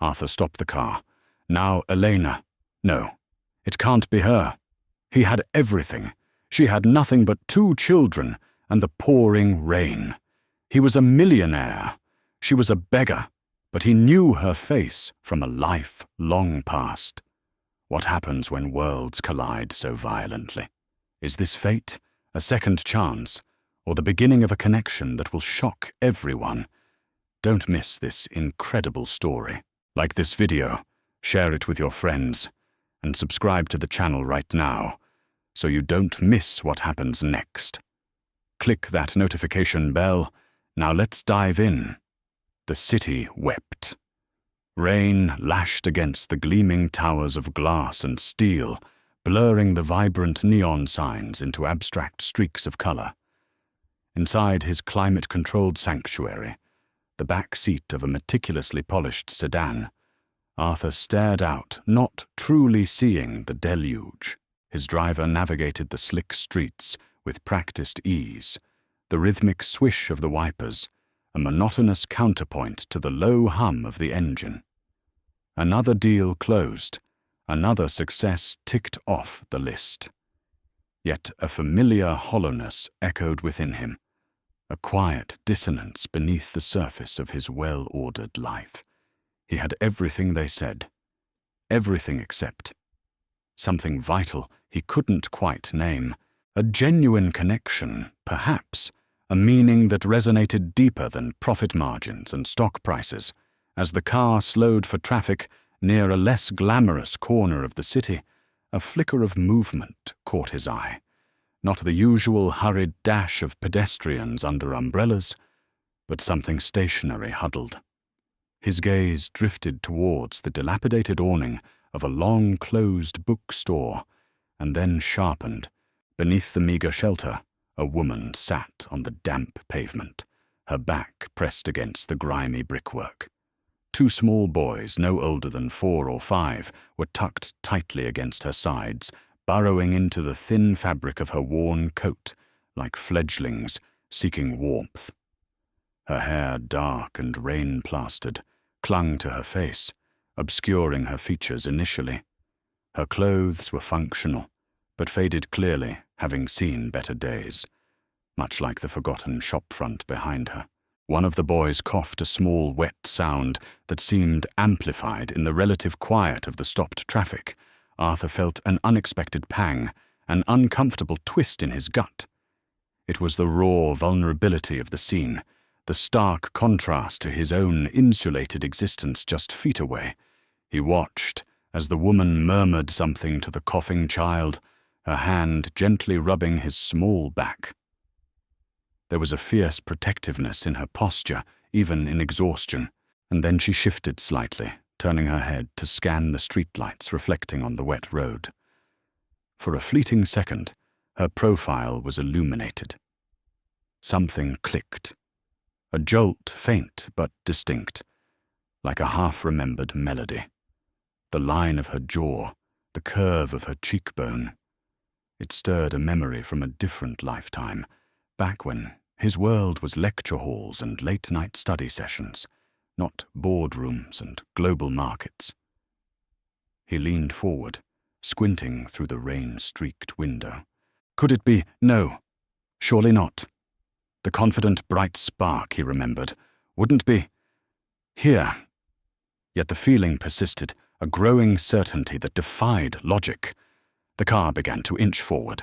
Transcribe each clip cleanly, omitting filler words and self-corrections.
Arthur stopped the car. Now Elena. No, it can't be her. He had everything. She had nothing but 2 children and the pouring rain. He was a millionaire. She was a beggar, but he knew her face from a life long past. What happens when worlds collide so violently? Is this fate, a second chance, or the beginning of a connection that will shock everyone? Don't miss this incredible story. Like this video, share it with your friends, and subscribe to the channel right now so you don't miss what happens next. Click that notification bell. Now let's dive in. The city wept. Rain lashed against the gleaming towers of glass and steel, blurring the vibrant neon signs into abstract streaks of color. Inside his climate-controlled sanctuary, the back seat of a meticulously polished sedan, Arthur stared out, not truly seeing the deluge. His driver navigated the slick streets with practiced ease, the rhythmic swish of the wipers, a monotonous counterpoint to the low hum of the engine. Another deal closed, another success ticked off the list. Yet a familiar hollowness echoed within him, a quiet dissonance beneath the surface of his well-ordered life. He had everything they said, everything except something vital he couldn't quite name, a genuine connection, perhaps, a meaning that resonated deeper than profit margins and stock prices. As the car slowed for traffic near a less glamorous corner of the city, a flicker of movement caught his eye. Not the usual hurried dash of pedestrians under umbrellas, but something stationary huddled. His gaze drifted towards the dilapidated awning of a long-closed bookstore, and then sharpened. Beneath the meager shelter, a woman sat on the damp pavement, her back pressed against the grimy brickwork. 2 small boys, no older than 4 or 5, were tucked tightly against her sides, burrowing into the thin fabric of her worn coat, like fledglings seeking warmth. Her hair, dark and rain-plastered, clung to her face, obscuring her features initially. Her clothes were functional, but faded clearly, having seen better days, much like the forgotten shopfront behind her. One of the boys coughed a small, wet sound that seemed amplified in the relative quiet of the stopped traffic. Arthur felt an unexpected pang, an uncomfortable twist in his gut. It was the raw vulnerability of the scene, the stark contrast to his own insulated existence just feet away. He watched as the woman murmured something to the coughing child, her hand gently rubbing his small back. There was a fierce protectiveness in her posture, even in exhaustion, and then she shifted slightly, turning her head to scan the streetlights reflecting on the wet road. For a fleeting second, her profile was illuminated. Something clicked. A jolt, faint but distinct, like a half-remembered melody. The line of her jaw, the curve of her cheekbone. It stirred a memory from a different lifetime, back when his world was lecture halls and late-night study sessions, not boardrooms and global markets. He leaned forward, squinting through the rain-streaked window. Could it be? No, surely not. The confident, bright spark, he remembered, wouldn't be here. Yet the feeling persisted, a growing certainty that defied logic. The car began to inch forward.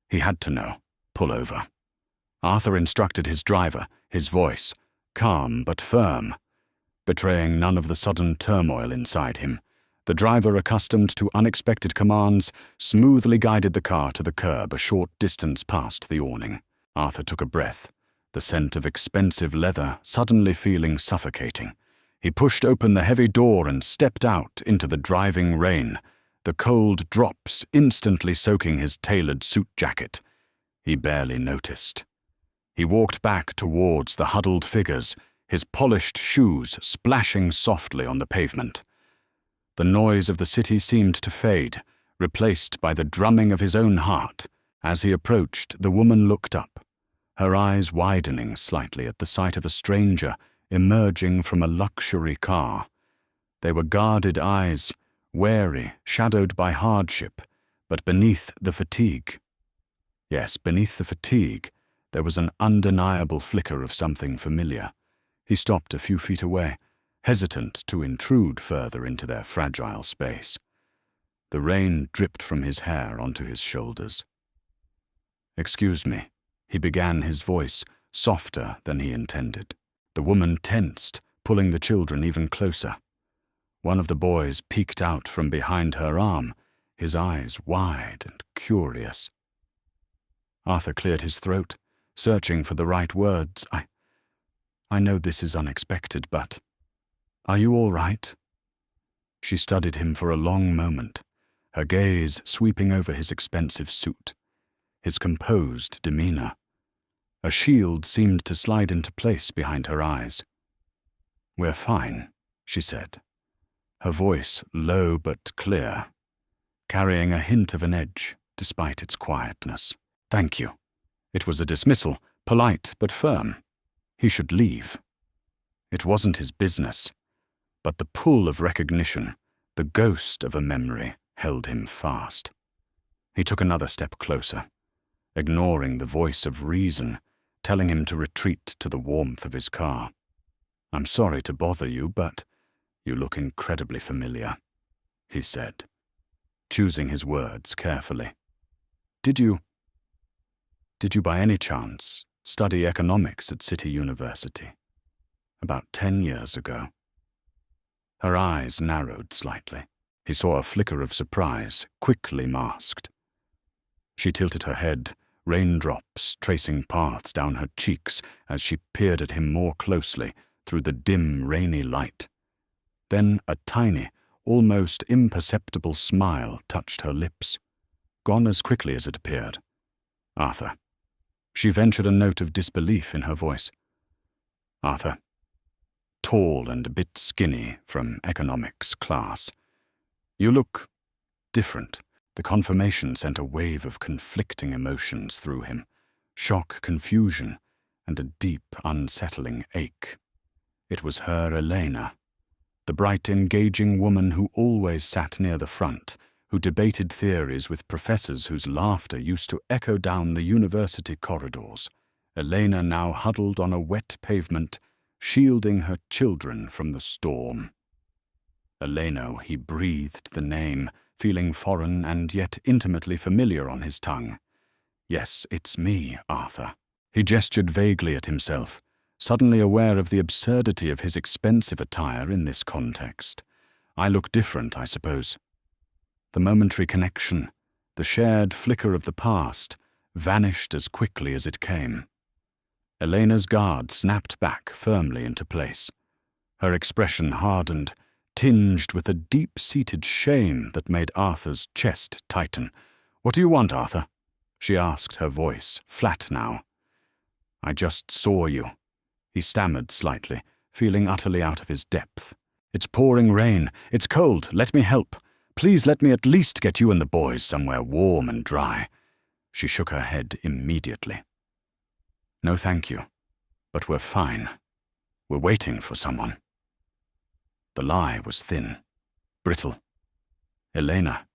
He had to know. Pull over. Arthur instructed his driver, his voice, calm but firm, betraying none of the sudden turmoil inside him. The driver, accustomed to unexpected commands, smoothly guided the car to the curb a short distance past the awning. Arthur took a breath, the scent of expensive leather suddenly feeling suffocating. He pushed open the heavy door and stepped out into the driving rain, the cold drops instantly soaking his tailored suit jacket. He barely noticed. He walked back towards the huddled figures, his polished shoes splashing softly on the pavement. The noise of the city seemed to fade, replaced by the drumming of his own heart. As he approached, the woman looked up, her eyes widening slightly at the sight of a stranger emerging from a luxury car. They were guarded eyes, wary, shadowed by hardship, but beneath the fatigue. Yes, beneath the fatigue, there was an undeniable flicker of something familiar. He stopped a few feet away, hesitant to intrude further into their fragile space. The rain dripped from his hair onto his shoulders. "Excuse me," he began, his voice softer than he intended. The woman tensed, pulling the children even closer. One of the boys peeked out from behind her arm, his eyes wide and curious. Arthur cleared his throat, searching for the right words. I know this is unexpected, but are you all right?" She studied him for a long moment, her gaze sweeping over his expensive suit, his composed demeanor. A shield seemed to slide into place behind her eyes. "We're fine," she said, her voice low but clear, carrying a hint of an edge despite its quietness. "Thank you." It was a dismissal, polite but firm. He should leave. It wasn't his business, but the pull of recognition, the ghost of a memory, held him fast. He took another step closer, ignoring the voice of reason, telling him to retreat to the warmth of his car. "I'm sorry to bother you, but you look incredibly familiar," he said, choosing his words carefully. Did you by any chance study economics at City University? About 10 years ago. Her eyes narrowed slightly. He saw a flicker of surprise, quickly masked. She tilted her head, raindrops tracing paths down her cheeks as she peered at him more closely through the dim, rainy light. Then a tiny, almost imperceptible smile touched her lips, gone as quickly as it appeared. "Arthur." She ventured a note of disbelief in her voice. "Arthur." Tall and a bit skinny from economics class. "You look different." The confirmation sent a wave of conflicting emotions through him, shock, confusion, and a deep, unsettling ache. It was her Elena, the bright, engaging woman who always sat near the front, who debated theories with professors whose laughter used to echo down the university corridors. Elena now huddled on a wet pavement, shielding her children from the storm. Elena, he breathed the name, feeling foreign and yet intimately familiar on his tongue. "Yes, it's me, Arthur." He gestured vaguely at himself, suddenly aware of the absurdity of his expensive attire in this context. "I look different, I suppose." The momentary connection, the shared flicker of the past, vanished as quickly as it came. Elena's guard snapped back firmly into place. Her expression hardened, tinged with a deep-seated shame that made Arthur's chest tighten. "What do you want, Arthur?" she asked, her voice flat now. "I just saw you," he stammered slightly, feeling utterly out of his depth. "It's pouring rain. It's cold. Let me help. Please let me at least get you and the boys somewhere warm and dry." She shook her head immediately. "No, thank you. But we're fine. We're waiting for someone." The lie was thin, brittle. Elena.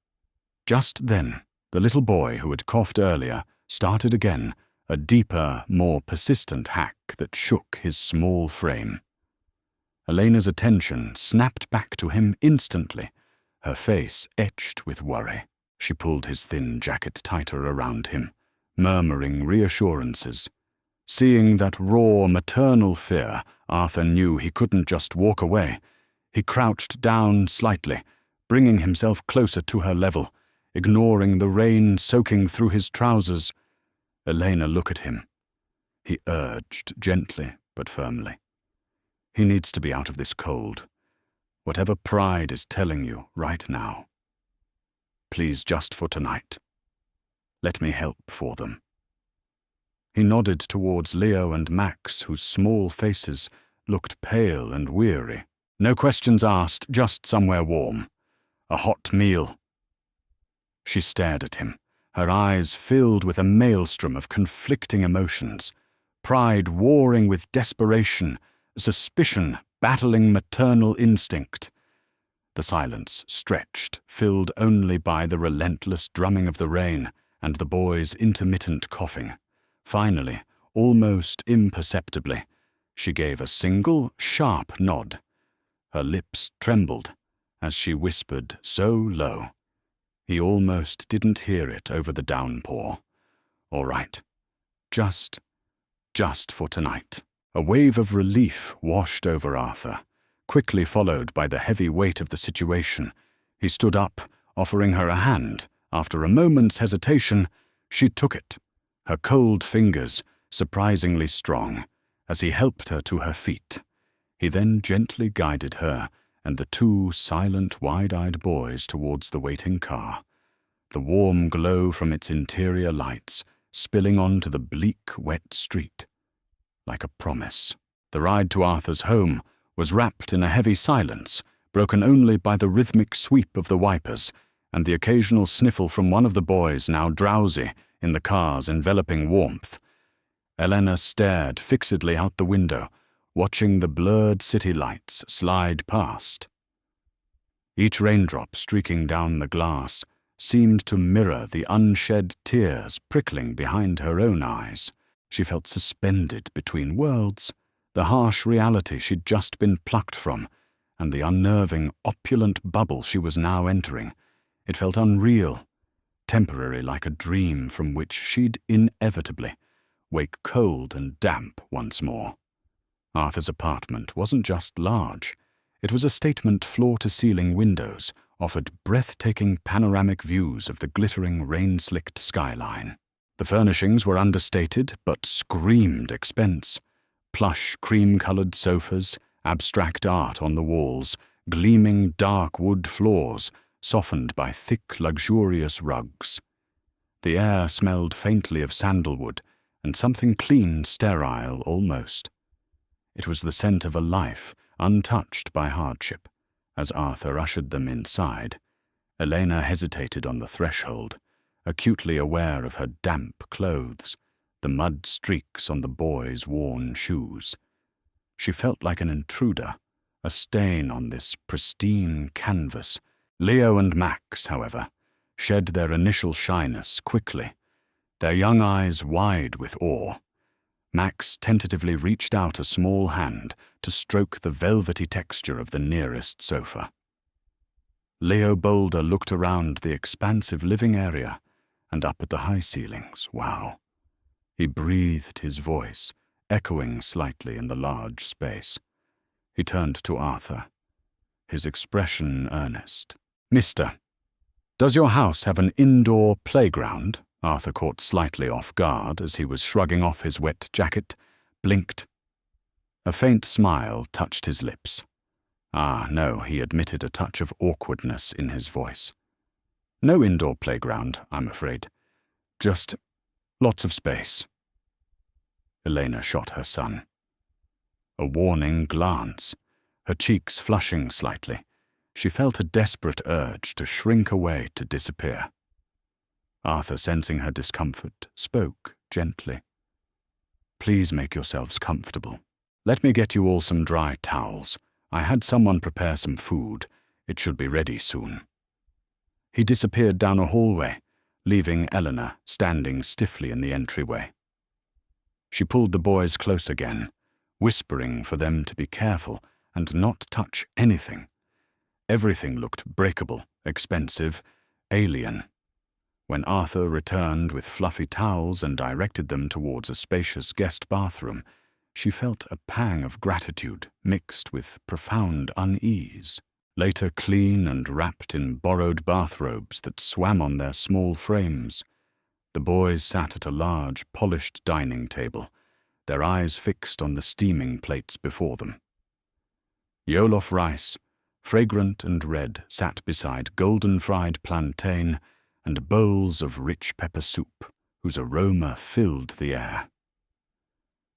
Just then, the little boy who had coughed earlier started again, a deeper, more persistent hack that shook his small frame. Elena's attention snapped back to him instantly, her face etched with worry. She pulled his thin jacket tighter around him, murmuring reassurances. Seeing that raw, maternal fear, Arthur knew he couldn't just walk away. He crouched down slightly, bringing himself closer to her level, ignoring the rain soaking through his trousers. "Elena, look at him," he urged gently but firmly. "He needs to be out of this cold. Whatever pride is telling you right now. Please, just for tonight. Let me help for them." He nodded towards Leo and Max, whose small faces looked pale and weary. "No questions asked, just somewhere warm. A hot meal." She stared at him, her eyes filled with a maelstrom of conflicting emotions, pride warring with desperation, suspicion battling maternal instinct. The silence stretched, filled only by the relentless drumming of the rain and the boys' intermittent coughing. Finally, almost imperceptibly, she gave a single, sharp nod. Her lips trembled as she whispered so low. He almost didn't hear it over the downpour. All right. Just for tonight. A wave of relief washed over Arthur, quickly followed by the heavy weight of the situation. He stood up, offering her a hand. After a moment's hesitation, she took it, her cold fingers surprisingly strong, as he helped her to her feet. He then gently guided her and the two silent, wide-eyed boys towards the waiting car, the warm glow from its interior lights spilling onto the bleak, wet street. Like a promise, the ride to Arthur's home was wrapped in a heavy silence, broken only by the rhythmic sweep of the wipers and the occasional sniffle from one of the boys now drowsy in the car's enveloping warmth. Elena stared fixedly out the window, watching the blurred city lights slide past. Each raindrop streaking down the glass seemed to mirror the unshed tears prickling behind her own eyes. She felt suspended between worlds, the harsh reality she'd just been plucked from, and the unnerving, opulent bubble she was now entering. It felt unreal, temporary like a dream from which she'd inevitably wake cold and damp once more. Arthur's apartment wasn't just large. It was a statement floor-to-ceiling windows offered breathtaking panoramic views of the glittering rain-slicked skyline. The furnishings were understated but screamed expense. Plush, cream-colored sofas, abstract art on the walls, gleaming dark wood floors softened by thick, luxurious rugs. The air smelled faintly of sandalwood and something clean, sterile almost. It was the scent of a life untouched by hardship. As Arthur ushered them inside, Elena hesitated on the threshold, acutely aware of her damp clothes, the mud streaks on the boys' worn shoes. She felt like an intruder, a stain on this pristine canvas. Leo and Max, however, shed their initial shyness quickly, their young eyes wide with awe. Max tentatively reached out a small hand to stroke the velvety texture of the nearest sofa. Leo Boulder looked around the expansive living area and up at the high ceilings. Wow. He breathed his voice, echoing slightly in the large space. He turned to Arthur, his expression earnest. "Mister, does your house have an indoor playground?" Arthur caught slightly off guard as he was shrugging off his wet jacket, blinked. A faint smile touched his lips. Ah, no, he admitted, a touch of awkwardness in his voice. "No indoor playground, I'm afraid. Just lots of space." Elena shot her son a warning glance, her cheeks flushing slightly. She felt a desperate urge to shrink away, to disappear. Arthur, sensing her discomfort, spoke gently. "Please make yourselves comfortable. Let me get you all some dry towels. I had someone prepare some food. It should be ready soon." He disappeared down a hallway, leaving Elena standing stiffly in the entryway. She pulled the boys close again, whispering for them to be careful and not touch anything. Everything looked breakable, expensive, alien. When Arthur returned with fluffy towels and directed them towards a spacious guest bathroom, she felt a pang of gratitude mixed with profound unease. Later clean and wrapped in borrowed bathrobes that swam on their small frames, the boys sat at a large, polished dining table, their eyes fixed on the steaming plates before them. Jollof rice, fragrant and red, sat beside golden-fried plantain and bowls of rich pepper soup, whose aroma filled the air.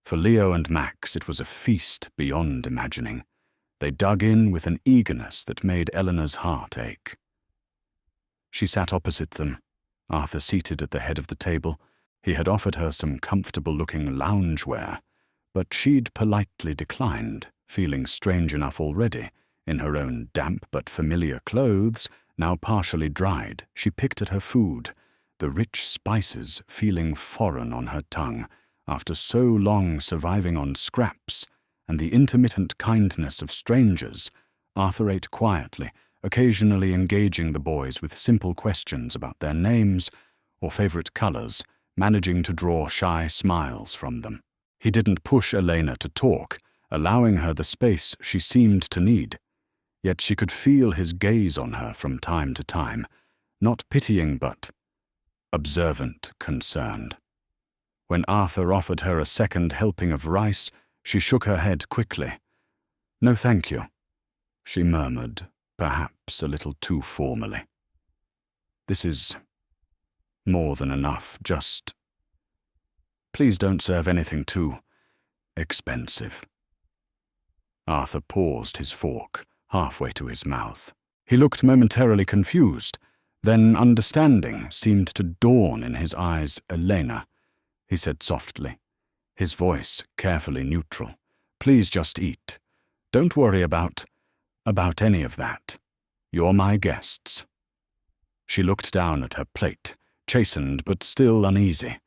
For Leo and Max, it was a feast beyond imagining. They dug in with an eagerness that made Eleanor's heart ache. She sat opposite them, Arthur seated at the head of the table. He had offered her some comfortable-looking loungewear, but she'd politely declined, feeling strange enough already In her own damp but familiar clothes, now partially dried, she picked at her food, the rich spices feeling foreign on her tongue after so long surviving on scraps and the intermittent kindness of strangers. Arthur ate quietly, occasionally engaging the boys with simple questions about their names or favorite colors, managing to draw shy smiles from them. He didn't push Elena to talk, allowing her the space she seemed to need. Yet she could feel his gaze on her from time to time, not pitying but observant, concerned. When Arthur offered her a second helping of rice, she shook her head quickly. "No, thank you," she murmured, perhaps a little too formally. "This is more than enough, just please don't serve anything too expensive." Arthur paused his fork halfway to his mouth. He looked momentarily confused, then understanding seemed to dawn in his eyes. "Elena," he said softly, his voice carefully neutral, "please just eat. Don't worry about any of that. You're my guests." She looked down at her plate, chastened but still uneasy.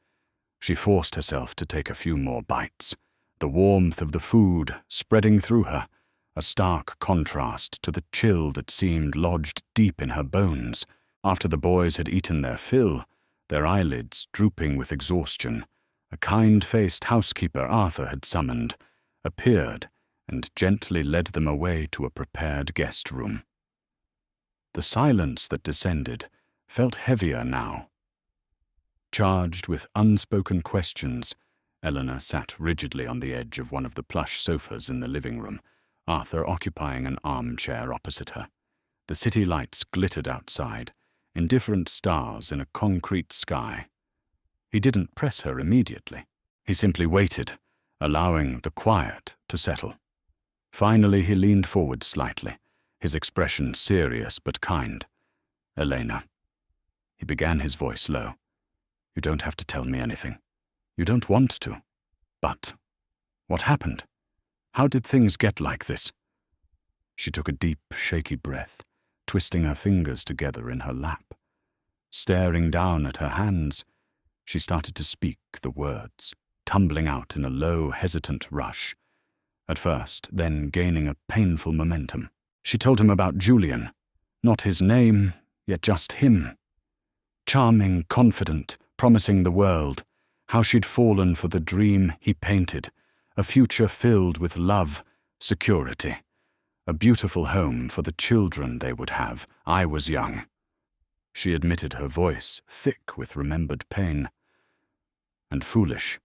She forced herself to take a few more bites, the warmth of the food spreading through her, a stark contrast to the chill that seemed lodged deep in her bones. After the boys had eaten their fill, their eyelids drooping with exhaustion, a kind-faced housekeeper Arthur had summoned appeared and gently led them away to a prepared guest room. The silence that descended felt heavier now. Charged with unspoken questions, Eleanor sat rigidly on the edge of one of the plush sofas in the living room, Arthur occupying an armchair opposite her. The city lights glittered outside, indifferent stars in a concrete sky. He didn't press her immediately. He simply waited, allowing the quiet to settle. Finally, he leaned forward slightly, his expression serious but kind. "Elena," he began, his voice low, "you don't have to tell me anything. You don't want to. But what happened? How did things get like this?" She took a deep, shaky breath, twisting her fingers together in her lap. Staring down at her hands, she started to speak the words, tumbling out in a low, hesitant rush. At first, then gaining a painful momentum. She told him about Julian. Not his name, yet just him. Charming, confident, promising the world. How she'd fallen for the dream he painted. A future filled with love, security. A beautiful home for the children they would have. I was young. She admitted, her voice thick with remembered pain. And foolish.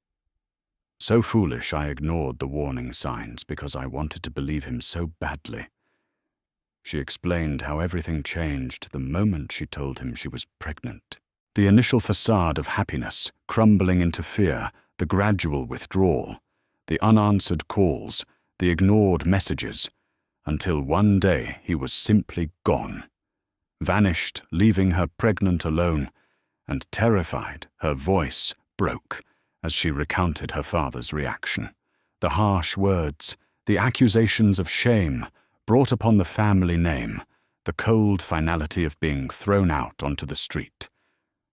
So foolish I ignored the warning signs because I wanted to believe him so badly. She explained how everything changed the moment she told him she was pregnant. The initial facade of happiness crumbling into fear, the gradual withdrawal, the unanswered calls, the ignored messages, until one day he was simply gone. Vanished, leaving her pregnant alone, and terrified, her voice broke as she recounted her father's reaction. The harsh words, the accusations of shame brought upon the family name, the cold finality of being thrown out onto the street.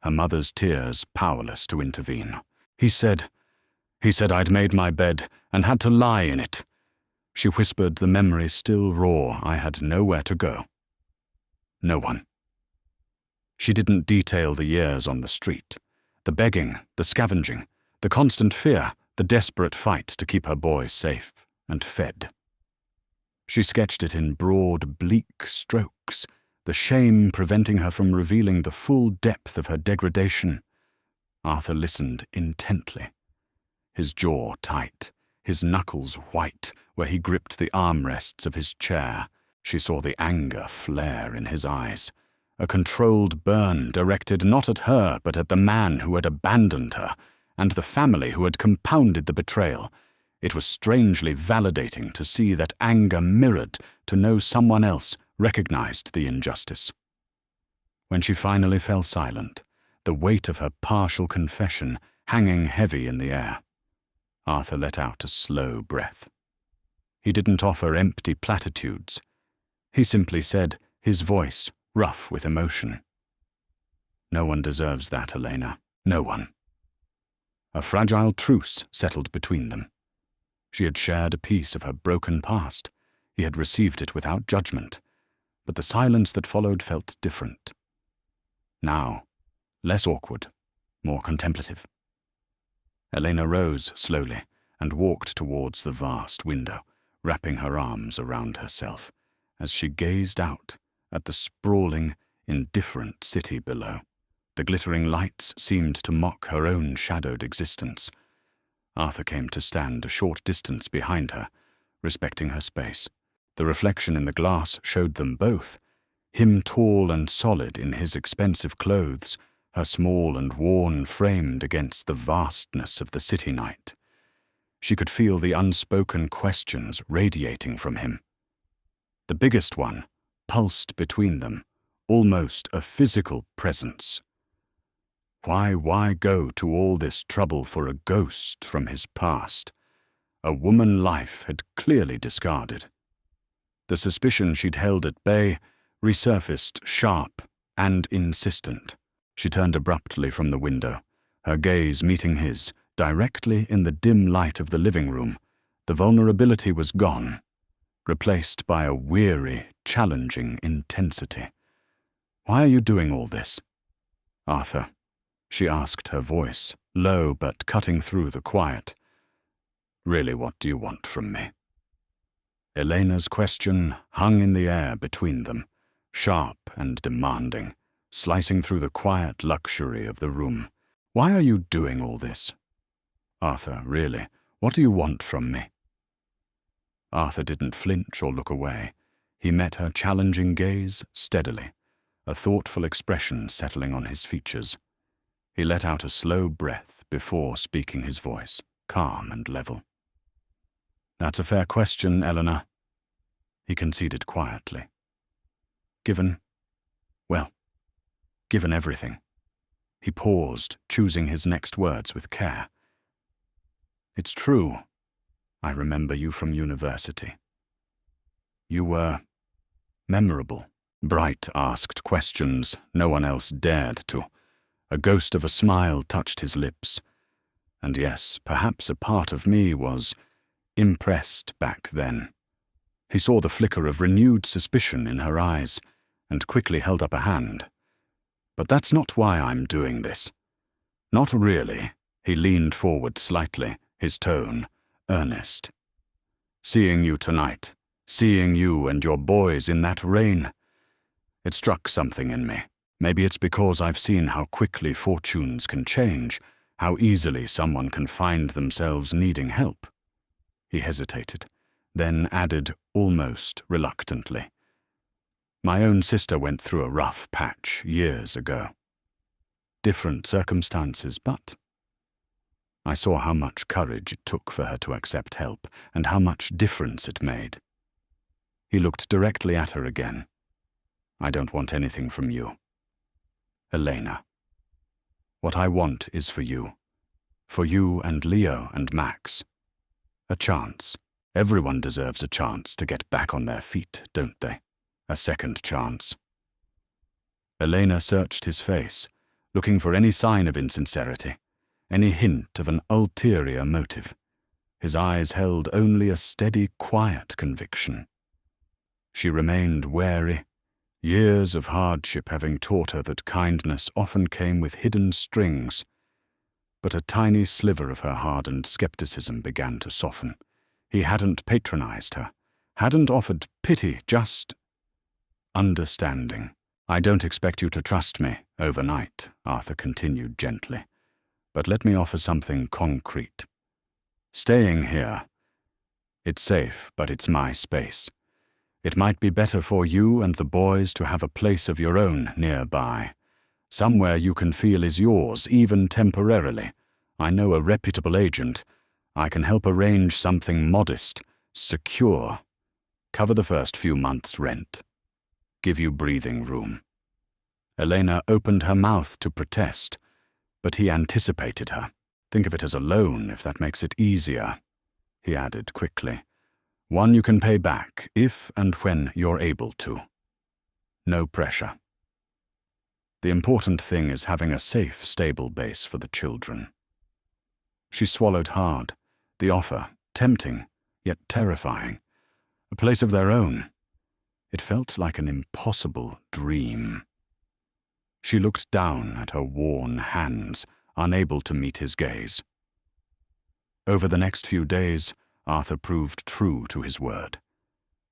Her mother's tears powerless to intervene. He said I'd made my bed and had to lie in it. She whispered, the memory still raw. I had nowhere to go. No one. She didn't detail the years on the street, the begging, the scavenging, the constant fear, the desperate fight to keep her boys safe and fed. She sketched it in broad, bleak strokes, the shame preventing her from revealing the full depth of her degradation. Arthur listened intently, his jaw tight, his knuckles white where he gripped the armrests of his chair. She saw the anger flare in his eyes, a controlled burn directed not at her but at the man who had abandoned her and the family who had compounded the betrayal. It was strangely validating to see that anger mirrored, to know someone else recognized the injustice. When she finally fell silent, the weight of her partial confession hanging heavy in the air, Arthur let out a slow breath. He didn't offer empty platitudes. He simply said, his voice rough with emotion. No one deserves that, Elena. No one. A fragile truce settled between them. She had shared a piece of her broken past. He had received it without judgment, but the silence that followed felt different. Now, less awkward, more contemplative. Elena rose slowly and walked towards the vast window, wrapping her arms around herself as she gazed out at the sprawling, indifferent city below. The glittering lights seemed to mock her own shadowed existence. Arthur came to stand a short distance behind her, respecting her space. The reflection in the glass showed them both, him tall and solid in his expensive clothes, her small and worn framed against the vastness of the city night. She could feel the unspoken questions radiating from him. The biggest one pulsed between them, almost a physical presence. Why go to all this trouble for a ghost from his past? A woman life had clearly discarded. The suspicion she'd held at bay resurfaced sharp and insistent. She turned abruptly from the window, her gaze meeting his, directly in the dim light of the living room. The vulnerability was gone, replaced by a weary, challenging intensity. "Why are you doing all this?" "Arthur," she asked, her voice low but cutting through the quiet. "Really, what do you want from me?" Elena's question hung in the air between them, sharp and demanding, slicing through the quiet luxury of the room. "Why are you doing all this?" "Arthur, really, what do you want from me?" Arthur didn't flinch or look away. He met her challenging gaze steadily, a thoughtful expression settling on his features. He let out a slow breath before speaking, his voice calm and level. "That's a fair question, Eleanor," he conceded quietly. Given everything." He paused, choosing his next words with care. "It's true. I remember you from university. You were memorable." Bright asked questions no one else dared to. A ghost of a smile touched his lips. And yes, perhaps a part of me was impressed back then. He saw the flicker of renewed suspicion in her eyes and quickly held up a hand. "But that's not why I'm doing this." "Not really." He leaned forward slightly, his tone earnest. "Seeing you tonight, seeing you and your boys in that rain, it struck something in me. Maybe it's because I've seen how quickly fortunes can change, how easily someone can find themselves needing help." He hesitated, then added almost reluctantly, "My own sister went through a rough patch years ago. Different circumstances, but I saw how much courage it took for her to accept help and how much difference it made." He looked directly at her again. "I don't want anything from you, Elena. What I want is for you and Leo and Max. A chance. Everyone deserves a chance to get back on their feet, don't they? A second chance." Elena searched his face, looking for any sign of insincerity, any hint of an ulterior motive. His eyes held only a steady, quiet conviction. She remained wary, years of hardship having taught her that kindness often came with hidden strings. But a tiny sliver of her hardened skepticism began to soften. He hadn't patronized her, hadn't offered pity, just understanding. "I don't expect you to trust me overnight," Arthur continued gently, "but let me offer something concrete. Staying here, it's safe, but it's my space. It might be better for you and the boys to have a place of your own nearby, somewhere you can feel is yours, even temporarily. I know a reputable agent. I can help arrange something modest, secure, cover the first few months' rent, give you breathing room." Elena opened her mouth to protest, but he anticipated her. "Think of it as a loan, if that makes it easier," he added quickly. One you can pay back if and when you're able to. No pressure. The important thing is having a safe, stable base for the children. She swallowed hard. The offer, tempting, yet terrifying. A place of their own. It felt like an impossible dream. She looked down at her worn hands, unable to meet his gaze. Over the next few days, Arthur proved true to his word.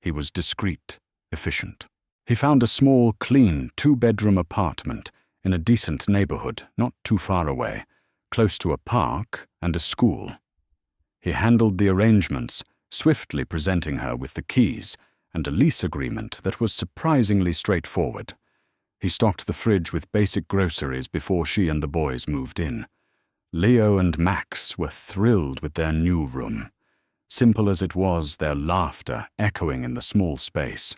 He was discreet, efficient. He found a small, clean, 2-bedroom apartment in a decent neighborhood not too far away, close to a park and a school. He handled the arrangements, swiftly presenting her with the keys and a lease agreement that was surprisingly straightforward. He stocked the fridge with basic groceries before she and the boys moved in. Leo and Max were thrilled with their new room. Simple as it was, their laughter echoing in the small space.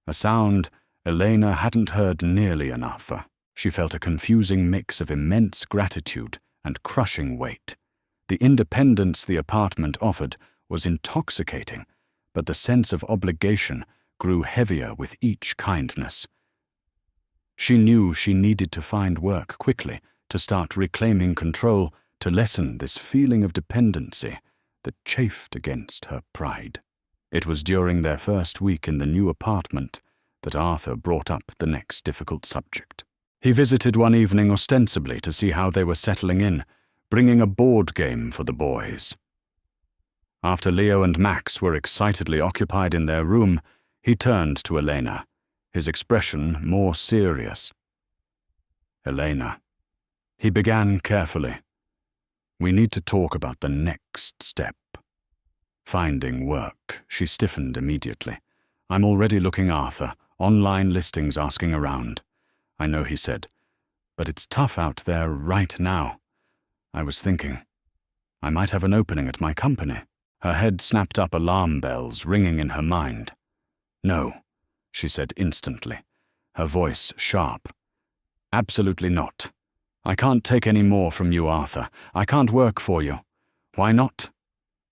A sound Elena hadn't heard nearly enough. She felt a confusing mix of immense gratitude and crushing weight. The independence the apartment offered was intoxicating, but the sense of obligation grew heavier with each kindness. She knew she needed to find work quickly, to start reclaiming control, to lessen this feeling of dependency that chafed against her pride. It was during their first week in the new apartment that Arthur brought up the next difficult subject. He visited one evening ostensibly to see how they were settling in, bringing a board game for the boys. After Leo and Max were excitedly occupied in their room, he turned to Elena, his expression more serious. "Elena," he began carefully, "we need to talk about the next step." Finding work, she stiffened immediately. "I'm already looking, Arthur. Online listings asking around." "I know," he said, "but it's tough out there right now. I was thinking, I might have an opening at my company." Her head snapped up, alarm bells ringing in her mind. "No," she said instantly, her voice sharp. "Absolutely not. I can't take any more from you, Arthur. I can't work for you." "Why not?"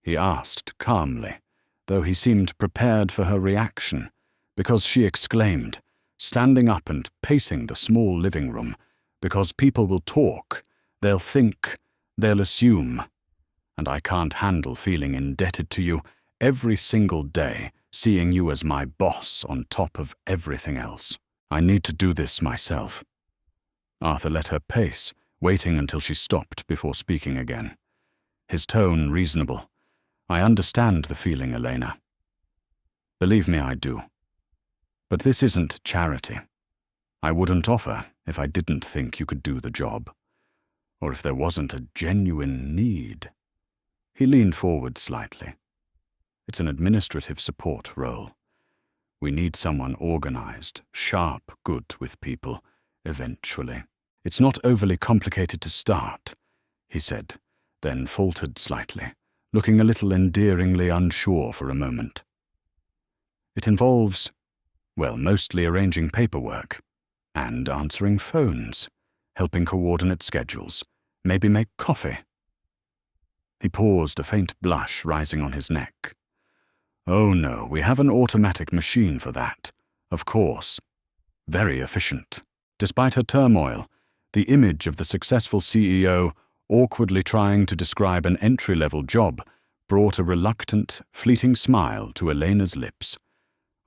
he asked calmly, though he seemed prepared for her reaction, because she exclaimed, standing up and pacing the small living room, "Because people will talk, they'll think, they'll assume. And I can't handle feeling indebted to you every single day, seeing you as my boss on top of everything else. I need to do this myself." Arthur let her pace, waiting until she stopped before speaking again. His tone reasonable. "I understand the feeling, Elena. Believe me, I do. But this isn't charity. I wouldn't offer if I didn't think you could do the job, or if there wasn't a genuine need." He leaned forward slightly. "It's an administrative support role. We need someone organized, sharp, good with people, eventually. It's not overly complicated to start," he said, then faltered slightly, looking a little endearingly unsure for a moment. "It involves, well, mostly arranging paperwork and answering phones, helping coordinate schedules, maybe make coffee." He paused, a faint blush rising on his neck. "Oh no, we have an automatic machine for that. Of course. Very efficient." Despite her turmoil, the image of the successful CEO awkwardly trying to describe an entry-level job brought a reluctant, fleeting smile to Elena's lips.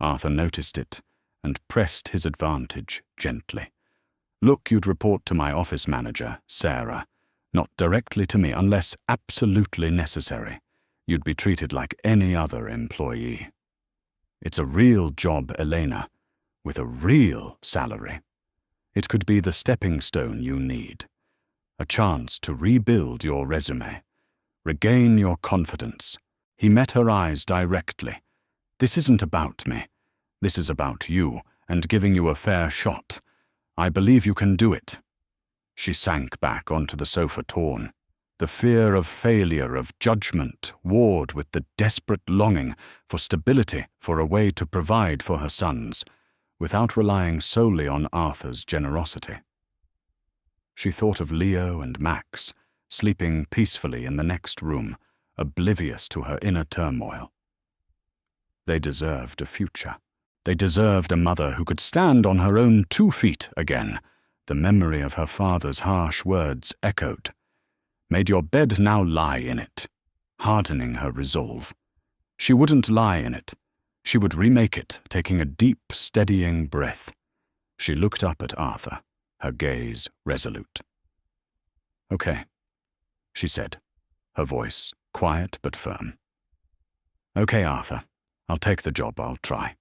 Arthur noticed it and pressed his advantage gently. "Look, you'd report to my office manager, Sarah. Not directly to me unless absolutely necessary. You'd be treated like any other employee. It's a real job, Elena, with a real salary. It could be the stepping stone you need. A chance to rebuild your resume, regain your confidence." He met her eyes directly. "This isn't about me. This is about you and giving you a fair shot. I believe you can do it." She sank back onto the sofa, torn. The fear of failure, of judgment, warred with the desperate longing for stability, for a way to provide for her sons, without relying solely on Arthur's generosity. She thought of Leo and Max, sleeping peacefully in the next room, oblivious to her inner turmoil. They deserved a future. They deserved a mother who could stand on her own 2 feet again. The memory of her father's harsh words echoed. "Made your bed, now lie in it," hardening her resolve. She wouldn't lie in it. She would remake it, taking a deep, steadying breath. She looked up at Arthur, her gaze resolute. "Okay," she said, her voice quiet but firm. "Okay, Arthur. I'll take the job, I'll try."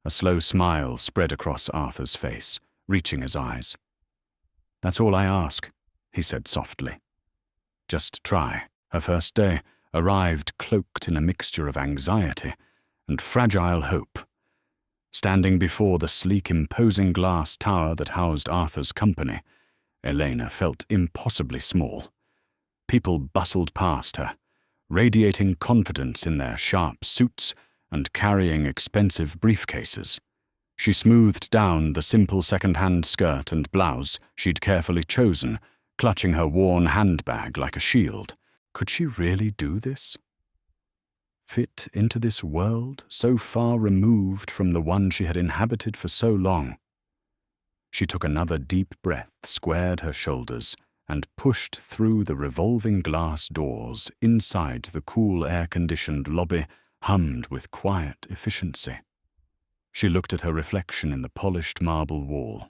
A slow smile spread across Arthur's face, reaching his eyes. "That's all I ask," he said softly. Just try. Her first day arrived cloaked in a mixture of anxiety and fragile hope. Standing before the sleek, imposing glass tower that housed Arthur's company, Elena felt impossibly small. People bustled past her, radiating confidence in their sharp suits and carrying expensive briefcases. She smoothed down the simple second-hand skirt and blouse she'd carefully chosen, clutching her worn handbag like a shield. Could she really do this? Fit into this world so far removed from the one she had inhabited for so long? She took another deep breath, squared her shoulders, and pushed through the revolving glass doors inside the cool air-conditioned lobby, hummed with quiet efficiency. She looked at her reflection in the polished marble wall.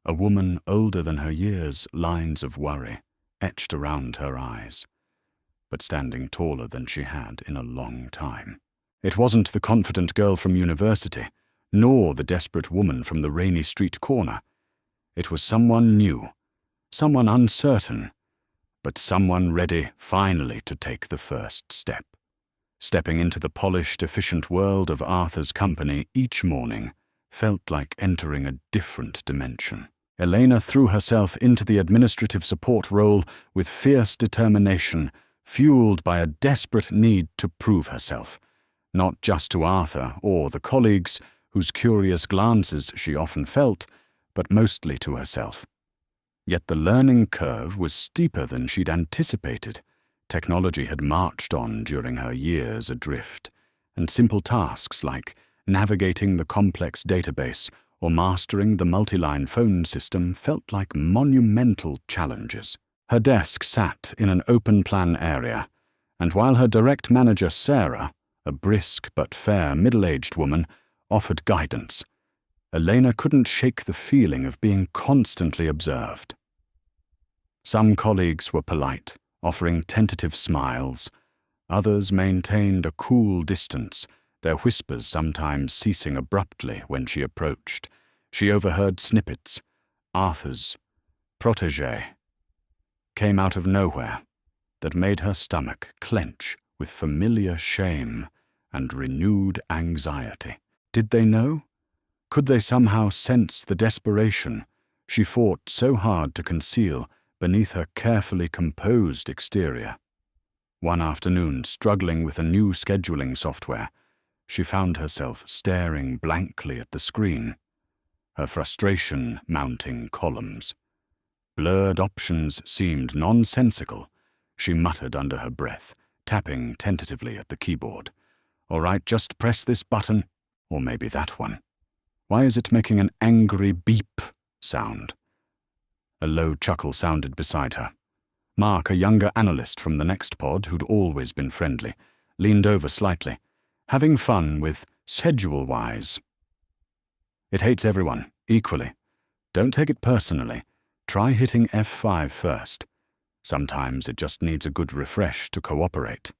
A woman older than her years, lines of worry etched around her eyes, but standing taller than she had in a long time. It wasn't the confident girl from university, nor the desperate woman from the rainy street corner. It was someone new, someone uncertain, but someone ready finally to take the first step. Stepping into the polished, efficient world of Arthur's company each morning felt like entering a different dimension. Elena threw herself into the administrative support role with fierce determination, fueled by a desperate need to prove herself, not just to Arthur or the colleagues whose curious glances she often felt, but mostly to herself. Yet the learning curve was steeper than she'd anticipated. Technology had marched on during her years adrift, and simple tasks like navigating the complex database or mastering the multi-line phone system felt like monumental challenges. Her desk sat in an open-plan area, and while her direct manager Sarah, a brisk but fair middle-aged woman, offered guidance, Elena couldn't shake the feeling of being constantly observed. Some colleagues were polite, offering tentative smiles. Others maintained a cool distance, their whispers sometimes ceasing abruptly when she approached. She overheard snippets. Arthur's protégé came out of nowhere that made her stomach clench with familiar shame and renewed anxiety. Did they know? Could they somehow sense the desperation she fought so hard to conceal beneath her carefully composed exterior? One afternoon, struggling with a new scheduling software, she found herself staring blankly at the screen, her frustration mounting columns. Blurred options seemed nonsensical, she muttered under her breath, tapping tentatively at the keyboard. "All right, just press this button, or maybe that one. Why is it making an angry beep sound?" A low chuckle sounded beside her. Mark, a younger analyst from the next pod who'd always been friendly, leaned over slightly, having fun with schedule-wise. "It hates everyone, equally. Don't take it personally. Try hitting F5 first. Sometimes it just needs a good refresh to cooperate."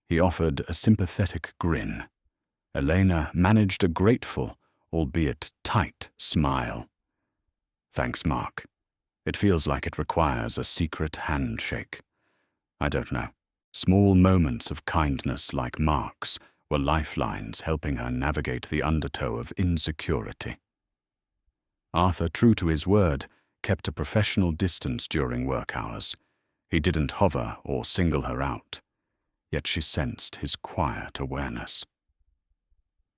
He offered a sympathetic grin. Elena managed a grateful, albeit tight, smile. "Thanks, Mark. It feels like it requires a secret handshake. I don't know. Small moments of kindness like Mark's were lifelines helping her navigate the undertow of insecurity." Arthur, true to his word, kept a professional distance during work hours. He didn't hover or single her out, yet she sensed his quiet awareness.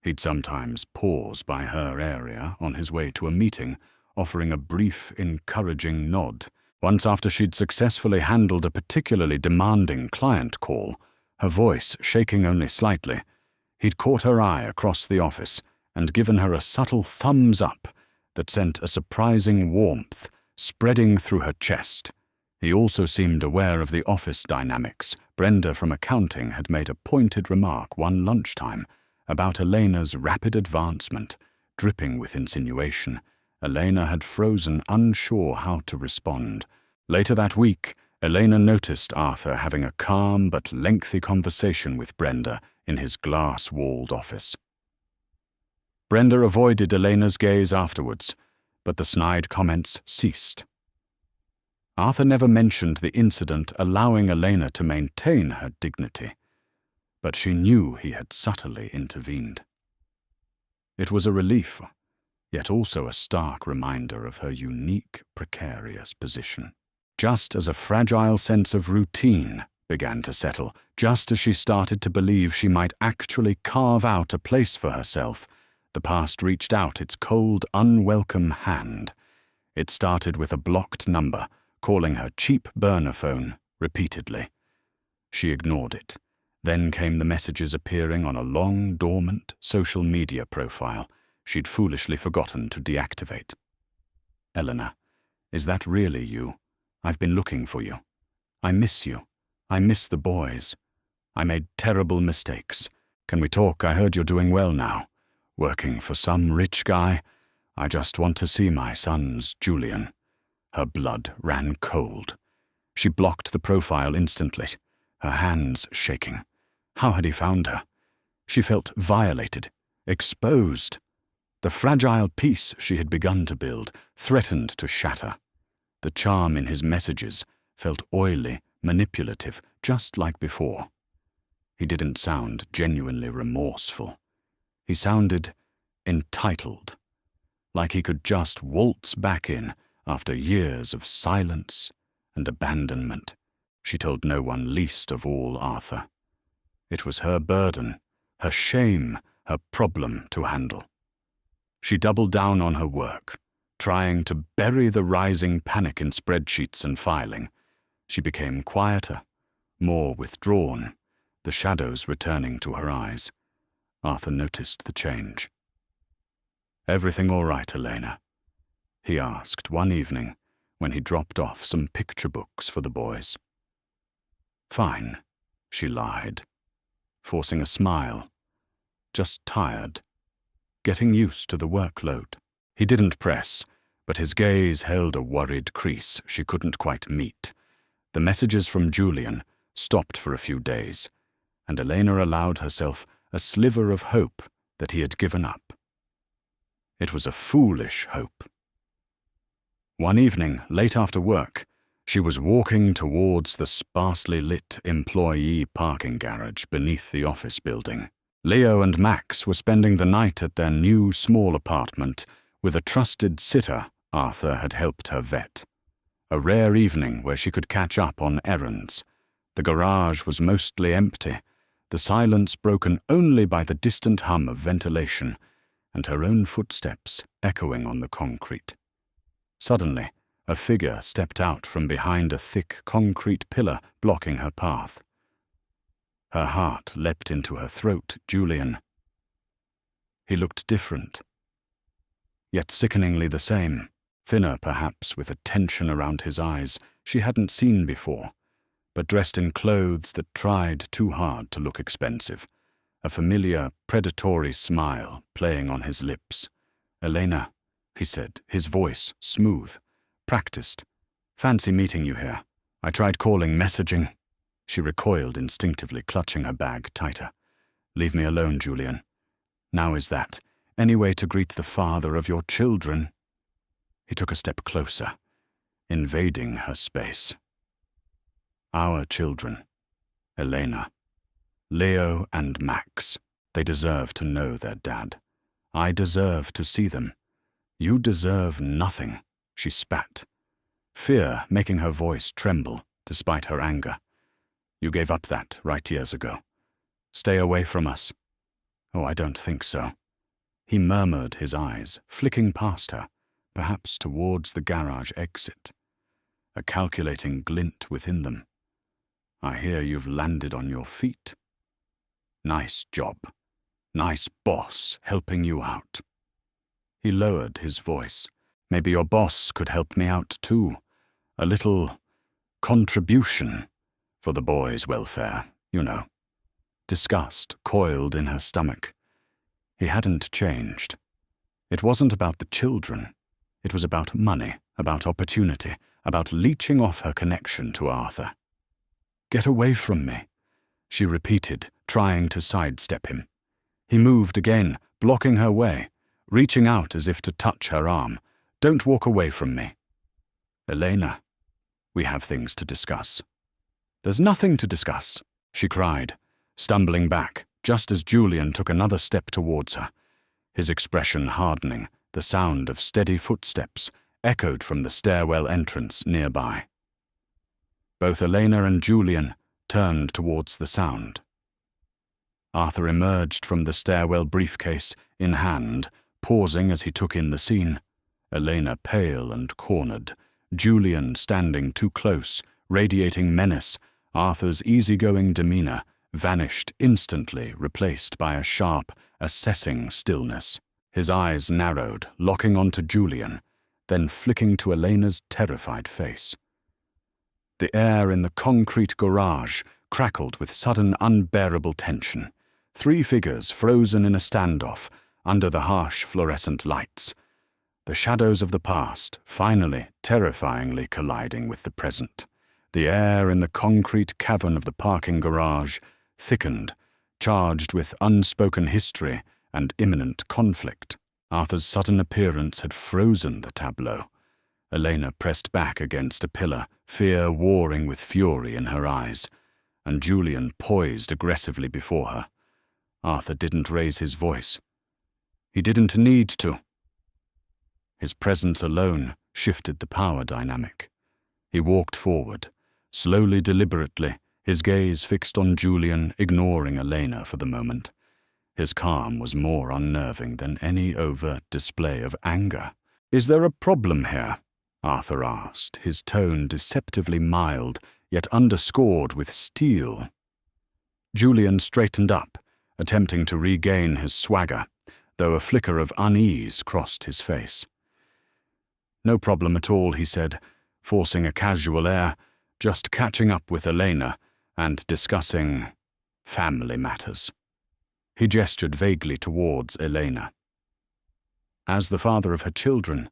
He'd sometimes pause by her area on his way to a meeting, offering a brief, encouraging nod. Once, after she'd successfully handled a particularly demanding client call, her voice shaking only slightly, He'd caught her eye across the office and given her a subtle thumbs up that sent a surprising warmth spreading through her chest. He also seemed aware of the office dynamics. Brenda from accounting had made a pointed remark one lunchtime about Elena's rapid advancement, dripping with insinuation. Elena had frozen, unsure how to respond. Later that week, Elena noticed Arthur having a calm but lengthy conversation with Brenda in his glass-walled office. Brenda avoided Elena's gaze afterwards, but the snide comments ceased. Arthur never mentioned the incident allowing Elena to maintain her dignity, but she knew he had subtly intervened. It was a relief, yet also a stark reminder of her unique, precarious position. Just as a fragile sense of routine began to settle, just as she started to believe she might actually carve out a place for herself, the past reached out its cold, unwelcome hand. It started with a blocked number, calling her cheap burner phone repeatedly. She ignored it. Then came the messages appearing on a long, dormant social media profile she'd foolishly forgotten to deactivate. "Eleanor, is that really you? I've been looking for you. I miss you. I miss the boys. I made terrible mistakes. Can we talk? I heard you're doing well now. Working for some rich guy. I just want to see my sons, Julian." Her blood ran cold. She blocked the profile instantly, her hands shaking. How had he found her? She felt violated, exposed. The fragile peace she had begun to build threatened to shatter. The charm in his messages felt oily, manipulative, just like before. He didn't sound genuinely remorseful. He sounded entitled, like he could just waltz back in after years of silence and abandonment. She told no one, least of all Arthur. It was her burden, her shame, her problem to handle. She doubled down on her work, trying to bury the rising panic in spreadsheets and filing. She became quieter, more withdrawn, the shadows returning to her eyes. Arthur noticed the change. "Everything all right, Elena?" he asked one evening when he dropped off some picture books for the boys. "Fine," she lied, forcing a smile. "Just tired. Getting used to the workload." He didn't press, but his gaze held a worried crease she couldn't quite meet. The messages from Julian stopped for a few days, and Elena allowed herself a sliver of hope that he had given up. It was a foolish hope. One evening, late after work, she was walking towards the sparsely lit employee parking garage beneath the office building. Leo and Max were spending the night at their new small apartment with a trusted sitter Arthur had helped her vet. A rare evening where she could catch up on errands. The garage was mostly empty, the silence broken only by the distant hum of ventilation and her own footsteps echoing on the concrete. Suddenly, a figure stepped out from behind a thick concrete pillar blocking her path. Her heart leapt into her throat. Julian. He looked different, yet sickeningly the same, thinner perhaps with a tension around his eyes she hadn't seen before, but dressed in clothes that tried too hard to look expensive, a familiar, predatory smile playing on his lips. "Elena," he said, his voice smooth, practiced. "Fancy meeting you here. I tried calling, messaging." She recoiled instinctively, clutching her bag tighter. "Leave me alone, Julian. Now is that any way to greet the father of your children?" He took a step closer, invading her space. "Our children, Elena. Leo and Max. They deserve to know their dad. I deserve to see them. You deserve nothing," she spat, fear making her voice tremble despite her anger. "You gave up that right years ago. Stay away from us." "Oh, I don't think so." He murmured, his eyes flicking past her, perhaps towards the garage exit, a calculating glint within them. "I hear you've landed on your feet. Nice job." Nice boss helping you out." He lowered his voice. "Maybe your boss could help me out too. A little contribution for the boys' welfare, you know." Disgust coiled in her stomach. He hadn't changed. It wasn't about the children. It was about money, about opportunity, about leeching off her connection to Arthur. "Get away from me," she repeated, trying to sidestep him. He moved again, blocking her way, reaching out as if to touch her arm. "Don't walk away from me." "Elena, we have things to discuss." "There's nothing to discuss," she cried, stumbling back just as Julian took another step towards her. His expression hardening, the sound of steady footsteps echoed from the stairwell entrance nearby. Both Elena and Julian turned towards the sound. Arthur emerged from the stairwell, briefcase in hand, pausing as he took in the scene. Elena pale and cornered, Julian standing too close, radiating menace. Arthur's easygoing demeanor vanished instantly, replaced by a sharp, assessing stillness. His eyes narrowed, locking onto Julian, then flicking to Elena's terrified face. The air in the concrete garage crackled with sudden, unbearable tension. 3 figures frozen in a standoff under the harsh fluorescent lights. The shadows of the past finally terrifyingly colliding with the present. The air in the concrete cavern of the parking garage thickened, charged with unspoken history and imminent conflict. Arthur's sudden appearance had frozen the tableau. Elena pressed back against a pillar, fear warring with fury in her eyes, and Julian poised aggressively before her. Arthur didn't raise his voice. He didn't need to. His presence alone shifted the power dynamic. He walked forward, slowly, deliberately, his gaze fixed on Julian, ignoring Elena for the moment. His calm was more unnerving than any overt display of anger. "Is there a problem here?" Arthur asked, his tone deceptively mild, yet underscored with steel. Julian straightened up, attempting to regain his swagger, though a flicker of unease crossed his face. "No problem at all," he said, forcing a casual air, "just catching up with Elena and discussing family matters." He gestured vaguely towards Elena. "As the father of her children,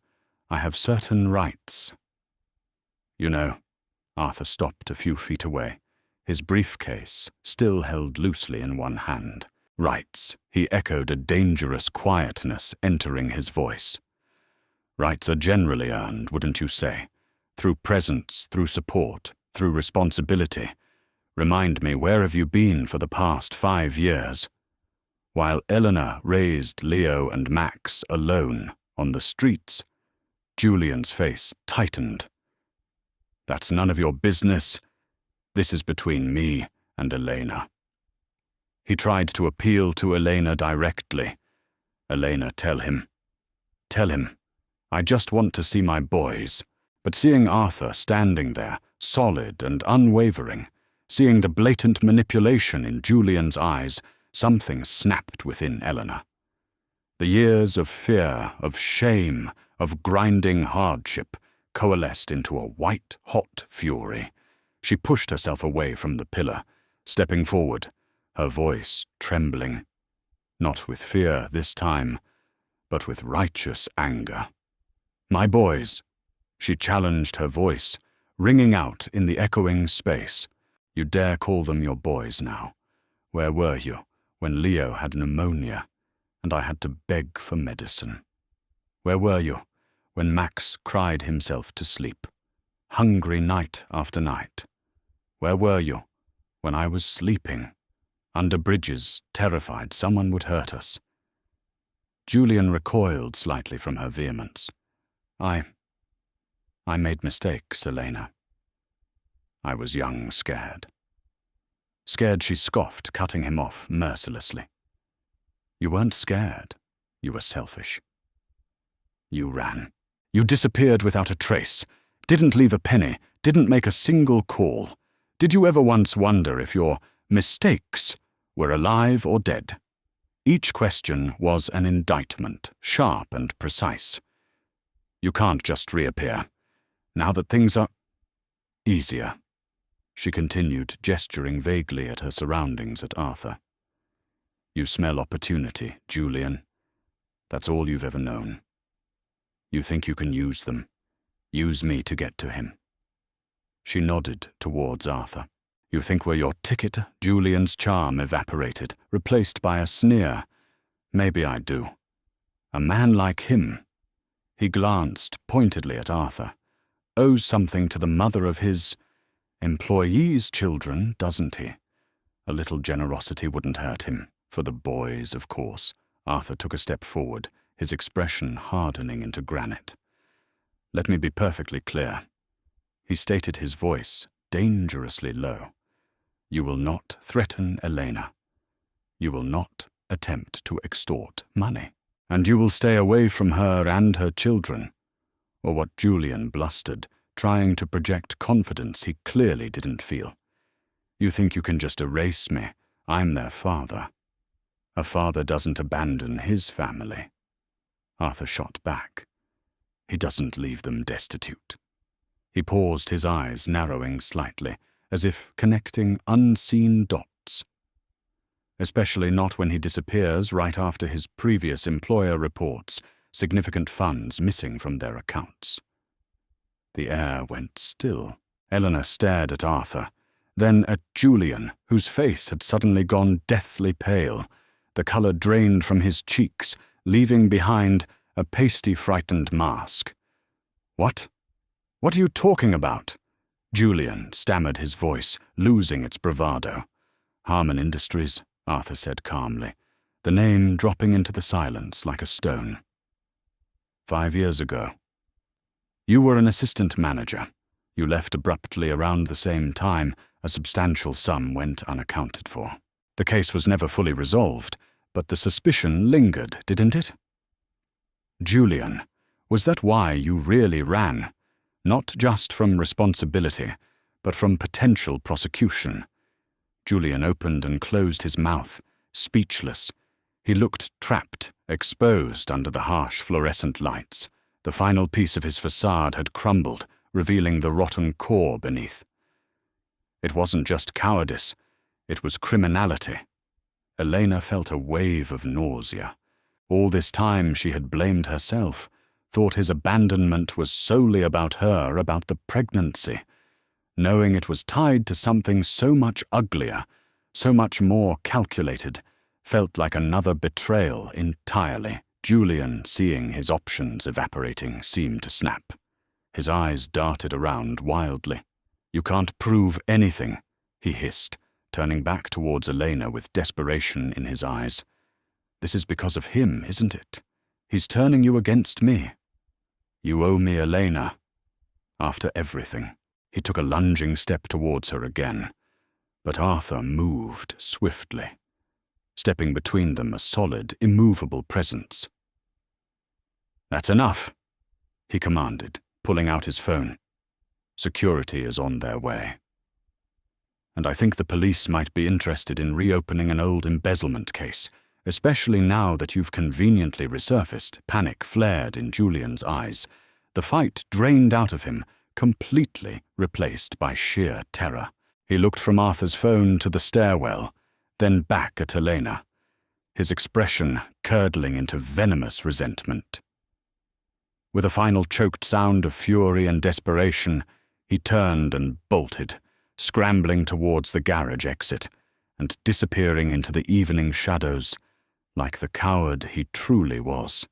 I have certain rights." "You know," Arthur stopped a few feet away, his briefcase still held loosely in one hand. "Rights," he echoed, a dangerous quietness entering his voice. "Rights are generally earned, wouldn't you say? Through presence, through support, through responsibility. Remind me, where have you been for the past 5 years? While Eleanor raised Leo and Max alone on the streets." Julian's face tightened. "That's none of your business. This is between me and Elena." He tried to appeal to Elena directly. "Elena, tell him. Tell him. I just want to see my boys." But seeing Arthur standing there, solid and unwavering, seeing the blatant manipulation in Julian's eyes, something snapped within Eleanor. The years of fear, of shame, of grinding hardship coalesced into a white-hot fury. She pushed herself away from the pillar, stepping forward, her voice trembling, not with fear this time, but with righteous anger. "My boys," she challenged, her voice ringing out in the echoing space. "You dare call them your boys now? Where were you when Leo had pneumonia and I had to beg for medicine? Where were you when Max cried himself to sleep, hungry night after night? Where were you when I was sleeping under bridges, terrified someone would hurt us?" Julian recoiled slightly from her vehemence. I made mistakes, Elena. I was young, scared. Scared, she scoffed, cutting him off mercilessly. You weren't scared. You were selfish. You ran. You disappeared without a trace. Didn't leave a penny. Didn't make a single call. Did you ever once wonder if your mistakes were alive or dead? Each question was an indictment, sharp and precise. You can't just reappear. Now that things are easier, she continued, gesturing vaguely at her surroundings at Arthur. You smell opportunity, Julian. That's all you've ever known. You think you can use them. Use me to get to him. She nodded towards Arthur. You think we're your ticket? Julian's charm evaporated, replaced by a sneer. Maybe I do. A man like him, he glanced pointedly at Arthur, owes something to the mother of his employees' children, doesn't he? A little generosity wouldn't hurt him. For the boys, of course. Arthur took a step forward, his expression hardening into granite. Let me be perfectly clear. He stated, his voice dangerously low. You will not threaten Elena. You will not attempt to extort money. And you will stay away from her and her children. Or what Julian blustered, trying to project confidence he clearly didn't feel. You think you can just erase me? I'm their father. A father doesn't abandon his family. Arthur shot back. He doesn't leave them destitute. He paused, his eyes narrowing slightly, as if connecting unseen dots. Especially not when he disappears right after his previous employer reports significant funds missing from their accounts. The air went still. Eleanor stared at Arthur, then at Julian, whose face had suddenly gone deathly pale. The color drained from his cheeks, leaving behind a pasty, frightened mask. What? What are you talking about? Julian stammered, his voice losing its bravado. Harmon Industries, Arthur said calmly, the name dropping into the silence like a stone. 5 years ago. You were an assistant manager. You left abruptly around the same time. A substantial sum went unaccounted for. The case was never fully resolved, but the suspicion lingered, didn't it? Julian, was that why you really ran? Not just from responsibility, but from potential prosecution. Julian opened and closed his mouth, speechless. He looked trapped, exposed under the harsh fluorescent lights. The final piece of his facade had crumbled, revealing the rotten core beneath. It wasn't just cowardice, it was criminality. Elena felt a wave of nausea. All this time she had blamed herself, thought his abandonment was solely about her, about the pregnancy. Knowing it was tied to something so much uglier, so much more calculated, felt like another betrayal entirely. Julian, seeing his options evaporating, seemed to snap. His eyes darted around wildly. You can't prove anything, he hissed, turning back towards Elena with desperation in his eyes. This is because of him, isn't it? He's turning you against me. You owe me Elena. After everything. He took a lunging step towards her again, but Arthur moved swiftly, stepping between them, a solid, immovable presence. That's enough, he commanded, pulling out his phone. Security is on their way. And I think the police might be interested in reopening an old embezzlement case, especially now that you've conveniently resurfaced. Panic flared in Julian's eyes. The fight drained out of him, completely replaced by sheer terror. He looked from Arthur's phone to the stairwell, then back at Elena, his expression curdling into venomous resentment. With a final choked sound of fury and desperation, he turned and bolted, scrambling towards the garage exit and disappearing into the evening shadows like the coward he truly was.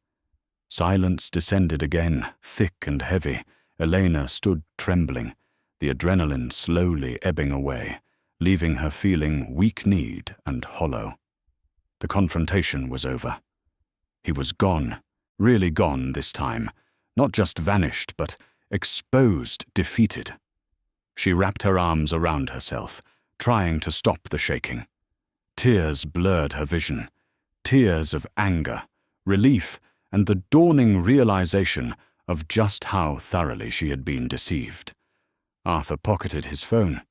Silence descended again, thick and heavy. Elena stood trembling, the adrenaline slowly ebbing away, leaving her feeling weak-kneed and hollow. The confrontation was over. He was gone, really gone this time, not just vanished, but exposed, defeated. She wrapped her arms around herself, trying to stop the shaking. Tears blurred her vision, tears of anger, relief, and the dawning realization of just how thoroughly she had been deceived. Arthur pocketed his phone.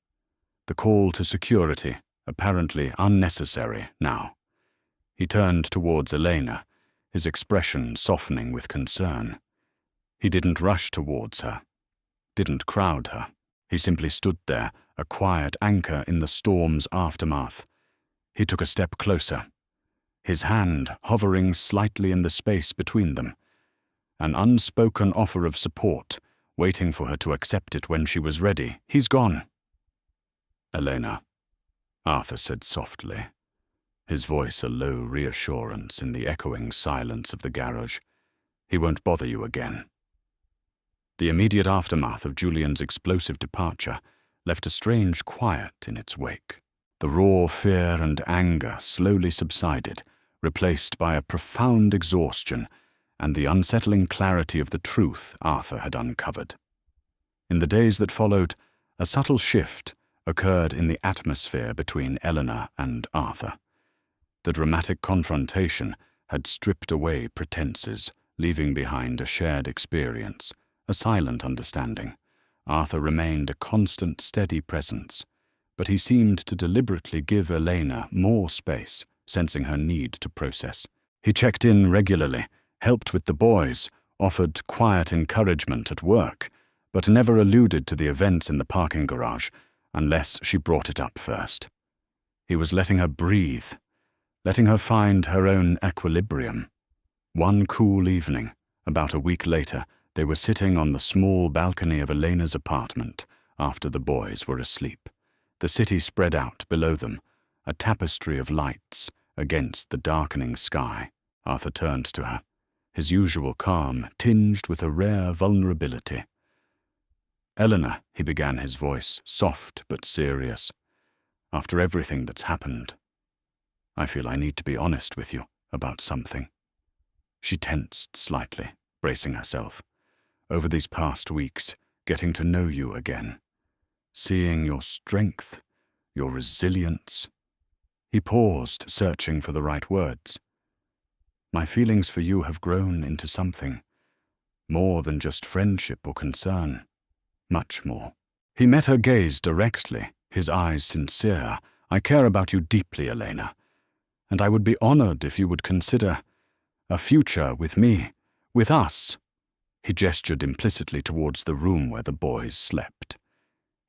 The call to security, apparently unnecessary now. He turned towards Elena, his expression softening with concern. He didn't rush towards her, didn't crowd her. He simply stood there, a quiet anchor in the storm's aftermath. He took a step closer, his hand hovering slightly in the space between them, an unspoken offer of support, waiting for her to accept it when she was ready. "He's gone." "Elena," Arthur said softly, his voice a low reassurance in the echoing silence of the garage. "He won't bother you again." The immediate aftermath of Julian's explosive departure left a strange quiet in its wake. The raw fear and anger slowly subsided, replaced by a profound exhaustion and the unsettling clarity of the truth Arthur had uncovered. In the days that followed, a subtle shift occurred in the atmosphere between Eleanor and Arthur. The dramatic confrontation had stripped away pretenses, leaving behind a shared experience, a silent understanding. Arthur remained a constant, steady presence, but he seemed to deliberately give Elena more space, sensing her need to process. He checked in regularly, helped with the boys, offered quiet encouragement at work, but never alluded to the events in the parking garage unless she brought it up first. He was letting her breathe, letting her find her own equilibrium. One cool evening, about a week later, they were sitting on the small balcony of Elena's apartment after the boys were asleep. The city spread out below them, a tapestry of lights against the darkening sky. Arthur turned to her, his usual calm tinged with a rare vulnerability. "Eleanor," he began, his voice soft but serious, "after everything that's happened, I feel I need to be honest with you about something." She tensed slightly, bracing herself. "Over these past weeks, getting to know you again, seeing your strength, your resilience." He paused, searching for the right words. "My feelings for you have grown into something more than just friendship or concern, much more." He met her gaze directly, his eyes sincere. "I care about you deeply, Elena, and I would be honored if you would consider a future with me, with us." He gestured implicitly towards the room where the boys slept.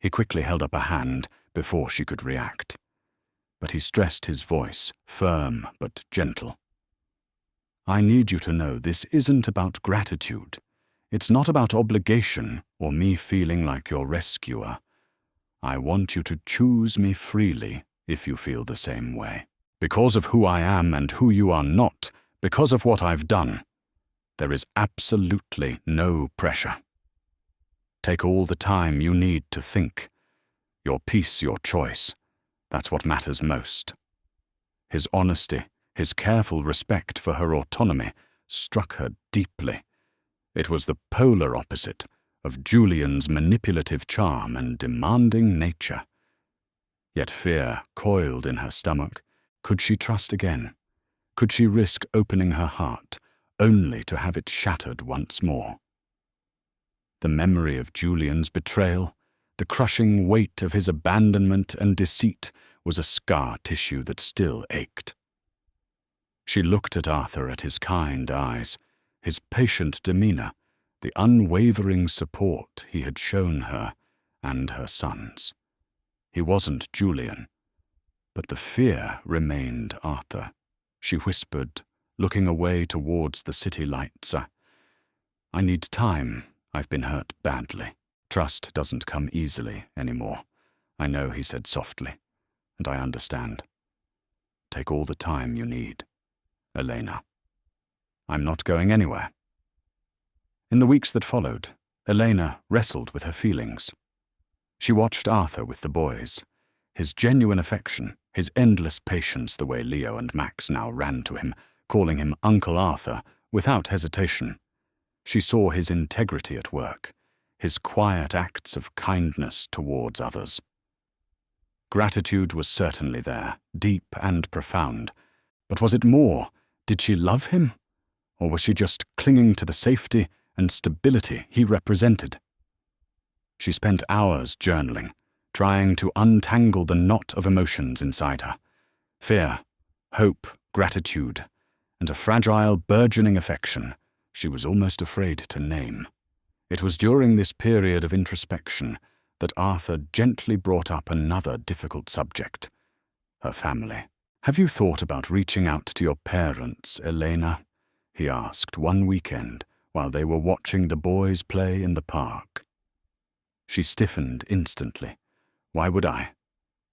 He quickly held up a hand before she could react, but he stressed his voice, firm but gentle. "I need you to know this isn't about gratitude. It's not about obligation or me feeling like your rescuer. I want you to choose me freely if you feel the same way. Because of who I am and who you are not, because of what I've done, there is absolutely no pressure. Take all the time you need to think. Your peace, your choice. That's what matters most." His honesty, his careful respect for her autonomy, struck her deeply. It was the polar opposite of Julian's manipulative charm and demanding nature. Yet fear coiled in her stomach. Could she trust again? Could she risk opening her heart, only to have it shattered once more? The memory of Julian's betrayal, the crushing weight of his abandonment and deceit, was a scar tissue that still ached. She looked at Arthur, at his kind eyes, his patient demeanor, the unwavering support he had shown her and her sons. He wasn't Julian, but the fear remained Arthur. She whispered, looking away towards the city lights, "I need time. I've been hurt badly. Trust doesn't come easily anymore." "I know," he said softly, "and I understand. Take all the time you need, Elena. I'm not going anywhere." In the weeks that followed, Elena wrestled with her feelings. She watched Arthur with the boys, his genuine affection, his endless patience, the way Leo and Max now ran to him, calling him Uncle Arthur without hesitation. She saw his integrity at work, his quiet acts of kindness towards others. Gratitude was certainly there, deep and profound. But was it more? Did she love him? Or was she just clinging to the safety and stability he represented? She spent hours journaling, trying to untangle the knot of emotions inside her. Fear, hope, gratitude, and a fragile, burgeoning affection she was almost afraid to name. It was during this period of introspection that Arthur gently brought up another difficult subject: her family. "Have you thought about reaching out to your parents, Elena?" he asked one weekend while they were watching the boys play in the park. She stiffened instantly. "Why would I?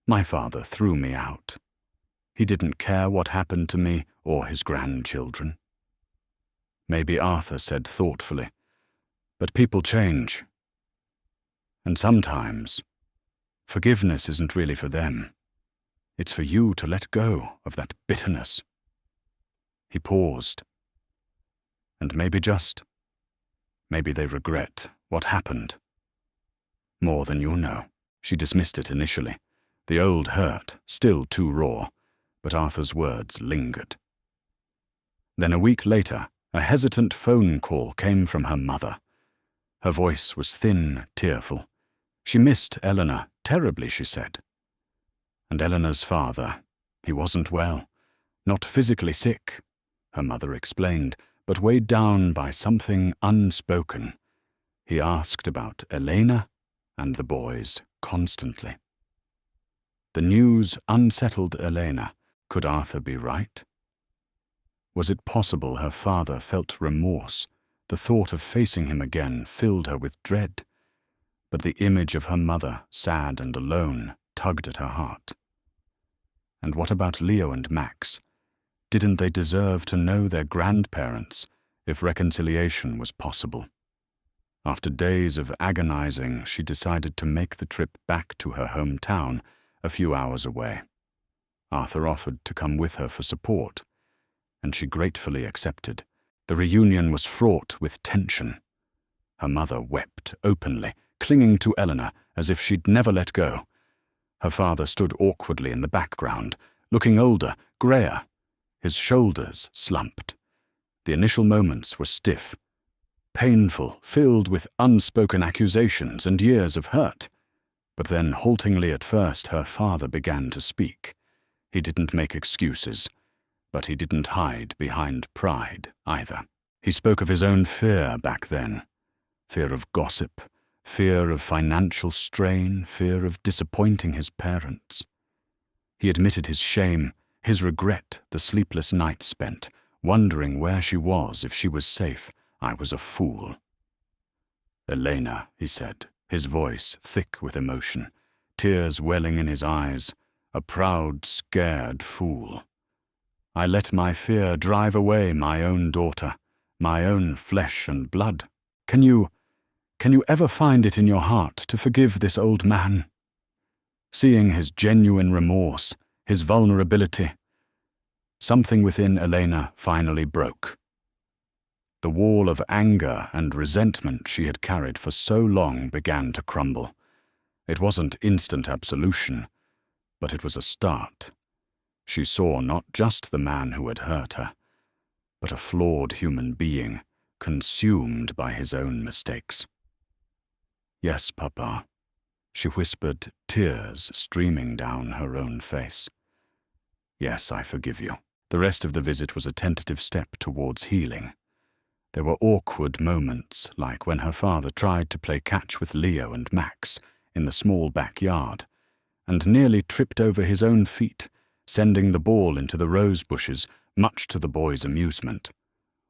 My father threw me out. He didn't care what happened to me or his grandchildren." Maybe Arthur said thoughtfully, "But people change. And sometimes, forgiveness isn't really for them. It's for you to let go of that bitterness." He paused. "And maybe they regret what happened. More than you know." She dismissed it initially, the old hurt still too raw, but Arthur's words lingered. Then a week later, a hesitant phone call came from her mother. Her voice was thin, tearful. She missed Eleanor terribly, she said. And Eleanor's father, he wasn't well, not physically sick, her mother explained, but weighed down by something unspoken. He asked about Elena and the boys constantly. The news unsettled Elena. Could Arthur be right? Was it possible her father felt remorse? The thought of facing him again filled her with dread. But the image of her mother, sad and alone, tugged at her heart. And what about Leo and Max? Didn't they deserve to know their grandparents if reconciliation was possible? After days of agonizing, she decided to make the trip back to her hometown, a few hours away. Arthur offered to come with her for support, and she gratefully accepted. The reunion was fraught with tension. Her mother wept openly, clinging to Eleanor as if she'd never let go. Her father stood awkwardly in the background, looking older, grayer. His shoulders slumped. The initial moments were stiff, painful, filled with unspoken accusations and years of hurt. But then, haltingly at first, her father began to speak. He didn't make excuses, but he didn't hide behind pride either. He spoke of his own fear back then. Fear of gossip, fear of financial strain, fear of disappointing his parents. He admitted his shame, his regret, the sleepless nights spent, wondering where she was, if she was safe. "I was a fool." "Elena," he said, his voice thick with emotion, tears welling in his eyes, "a proud, scared fool. I let my fear drive away my own daughter, my own flesh and blood. Can you ever find it in your heart to forgive this old man?" Seeing his genuine remorse, his vulnerability, something within Elena finally broke. The wall of anger and resentment she had carried for so long began to crumble. It wasn't instant absolution, but it was a start. She saw not just the man who had hurt her, but a flawed human being, consumed by his own mistakes. "Yes, Papa," she whispered, tears streaming down her own face. "Yes, I forgive you." The rest of the visit was a tentative step towards healing. There were awkward moments, like when her father tried to play catch with Leo and Max in the small backyard, and nearly tripped over his own feet, sending the ball into the rose bushes, much to the boys' amusement.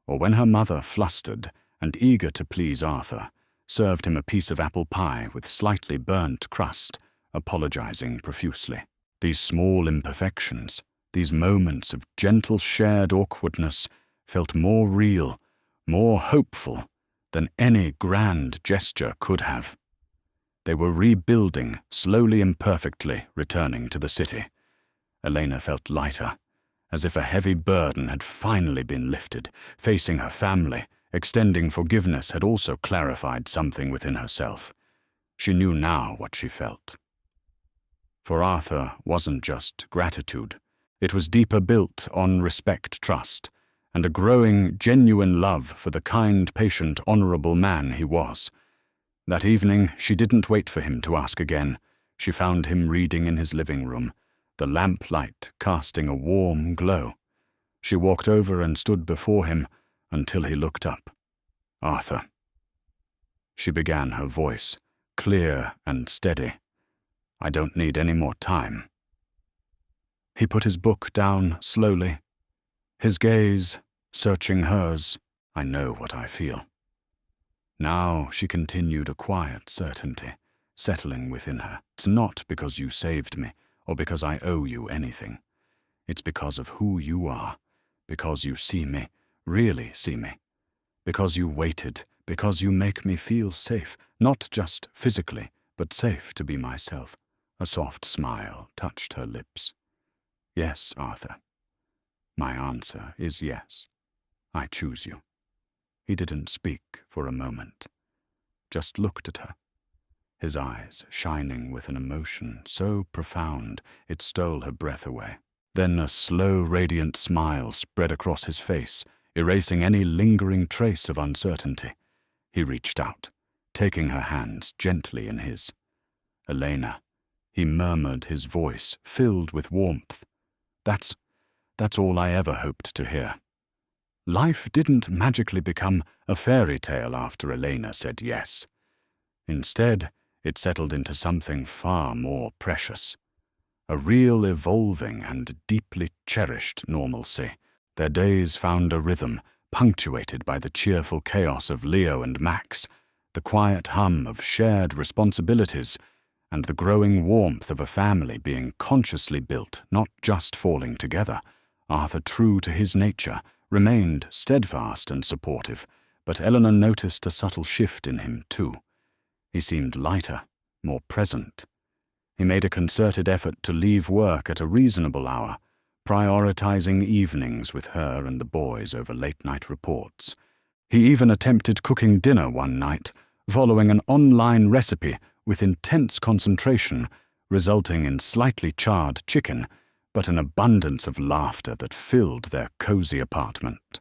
Or when her mother, flustered and eager to please Arthur, served him a piece of apple pie with slightly burnt crust, apologizing profusely. These small imperfections, these moments of gentle shared awkwardness, felt more real, more hopeful than any grand gesture could have. They were rebuilding, slowly imperfectly, returning to the city. Elena felt lighter, as if a heavy burden had finally been lifted. Facing her family, extending forgiveness had also clarified something within herself. She knew now what she felt. For Arthur wasn't just gratitude. It was deeper built on respect, trust, and a growing, genuine love for the kind, patient, honorable man he was. That evening, she didn't wait for him to ask again. She found him reading in his living room, the lamplight casting a warm glow. She walked over and stood before him until he looked up. "Arthur," she began, her voice clear and steady. "I don't need any more time." He put his book down slowly, his gaze searching hers. "I know what I feel." Now, she continued, a quiet certainty settling within her. "It's not because you saved me or because I owe you anything. It's because of who you are, because you see me, really see me, because you waited, because you make me feel safe, not just physically, but safe to be myself." A soft smile touched her lips. "Yes, Arthur. My answer is yes. I choose you." He didn't speak for a moment, just looked at her, his eyes shining with an emotion so profound it stole her breath away. Then a slow, radiant smile spread across his face, erasing any lingering trace of uncertainty. He reached out, taking her hands gently in his. "Elena," he murmured, his voice filled with warmth. That's all I ever hoped to hear." Life didn't magically become a fairy tale after Elena said yes. Instead, it settled into something far more precious. A real evolving and deeply cherished normalcy. Their days found a rhythm, punctuated by the cheerful chaos of Leo and Max, the quiet hum of shared responsibilities, and the growing warmth of a family being consciously built, not just falling together. Arthur, true to his nature, remained steadfast and supportive, but Eleanor noticed a subtle shift in him too. He seemed lighter, more present. He made a concerted effort to leave work at a reasonable hour, prioritizing evenings with her and the boys over late-night reports. He even attempted cooking dinner one night, following an online recipe with intense concentration, resulting in slightly charred chicken, but an abundance of laughter that filled their cozy apartment.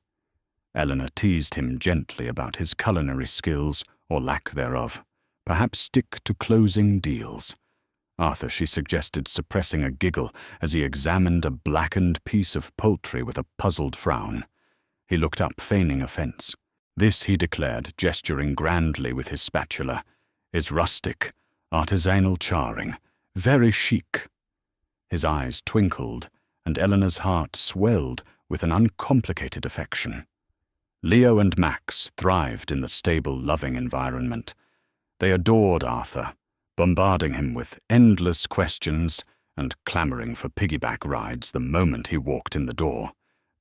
Eleanor teased him gently about his culinary skills, or lack thereof. Perhaps stick to closing deals. Arthur, she suggested, suppressing a giggle as he examined a blackened piece of poultry with a puzzled frown. He looked up, feigning offense. "This," he declared, gesturing grandly with his spatula, "is rustic, artisanal charring, very chic." His eyes twinkled, and Eleanor's heart swelled with an uncomplicated affection. Leo and Max thrived in the stable, loving environment. They adored Arthur, bombarding him with endless questions and clamoring for piggyback rides the moment he walked in the door.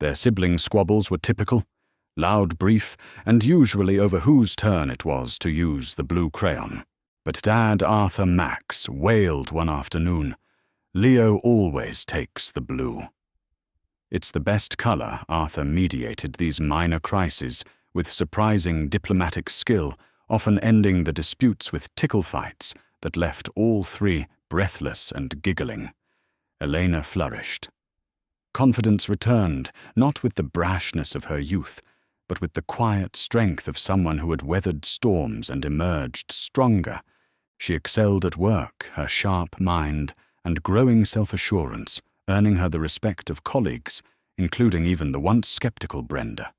Their sibling squabbles were typical, loud, brief, and usually over whose turn it was to use the blue crayon. But Dad, Arthur, Max wailed one afternoon, "Leo always takes the blue." It's the best color. Arthur mediated these minor crises with surprising diplomatic skill, often ending the disputes with tickle fights that left all three breathless and giggling. Elena flourished. Confidence returned, not with the brashness of her youth, but with the quiet strength of someone who had weathered storms and emerged stronger. She excelled at work, her sharp mind and growing self-assurance earning her the respect of colleagues, including even the once skeptical Brenda.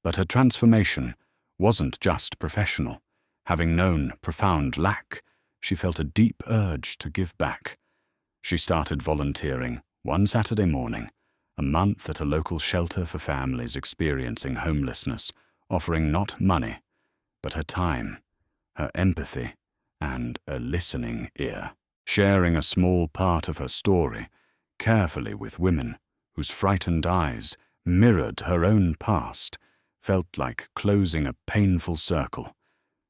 But her transformation wasn't just professional. Having known profound lack, she felt a deep urge to give back. She started volunteering one Saturday morning, a month at a local shelter for families experiencing homelessness, offering not money, but her time, her empathy, and a listening ear, sharing a small part of her story, carefully with women whose frightened eyes mirrored her own past, felt like closing a painful circle,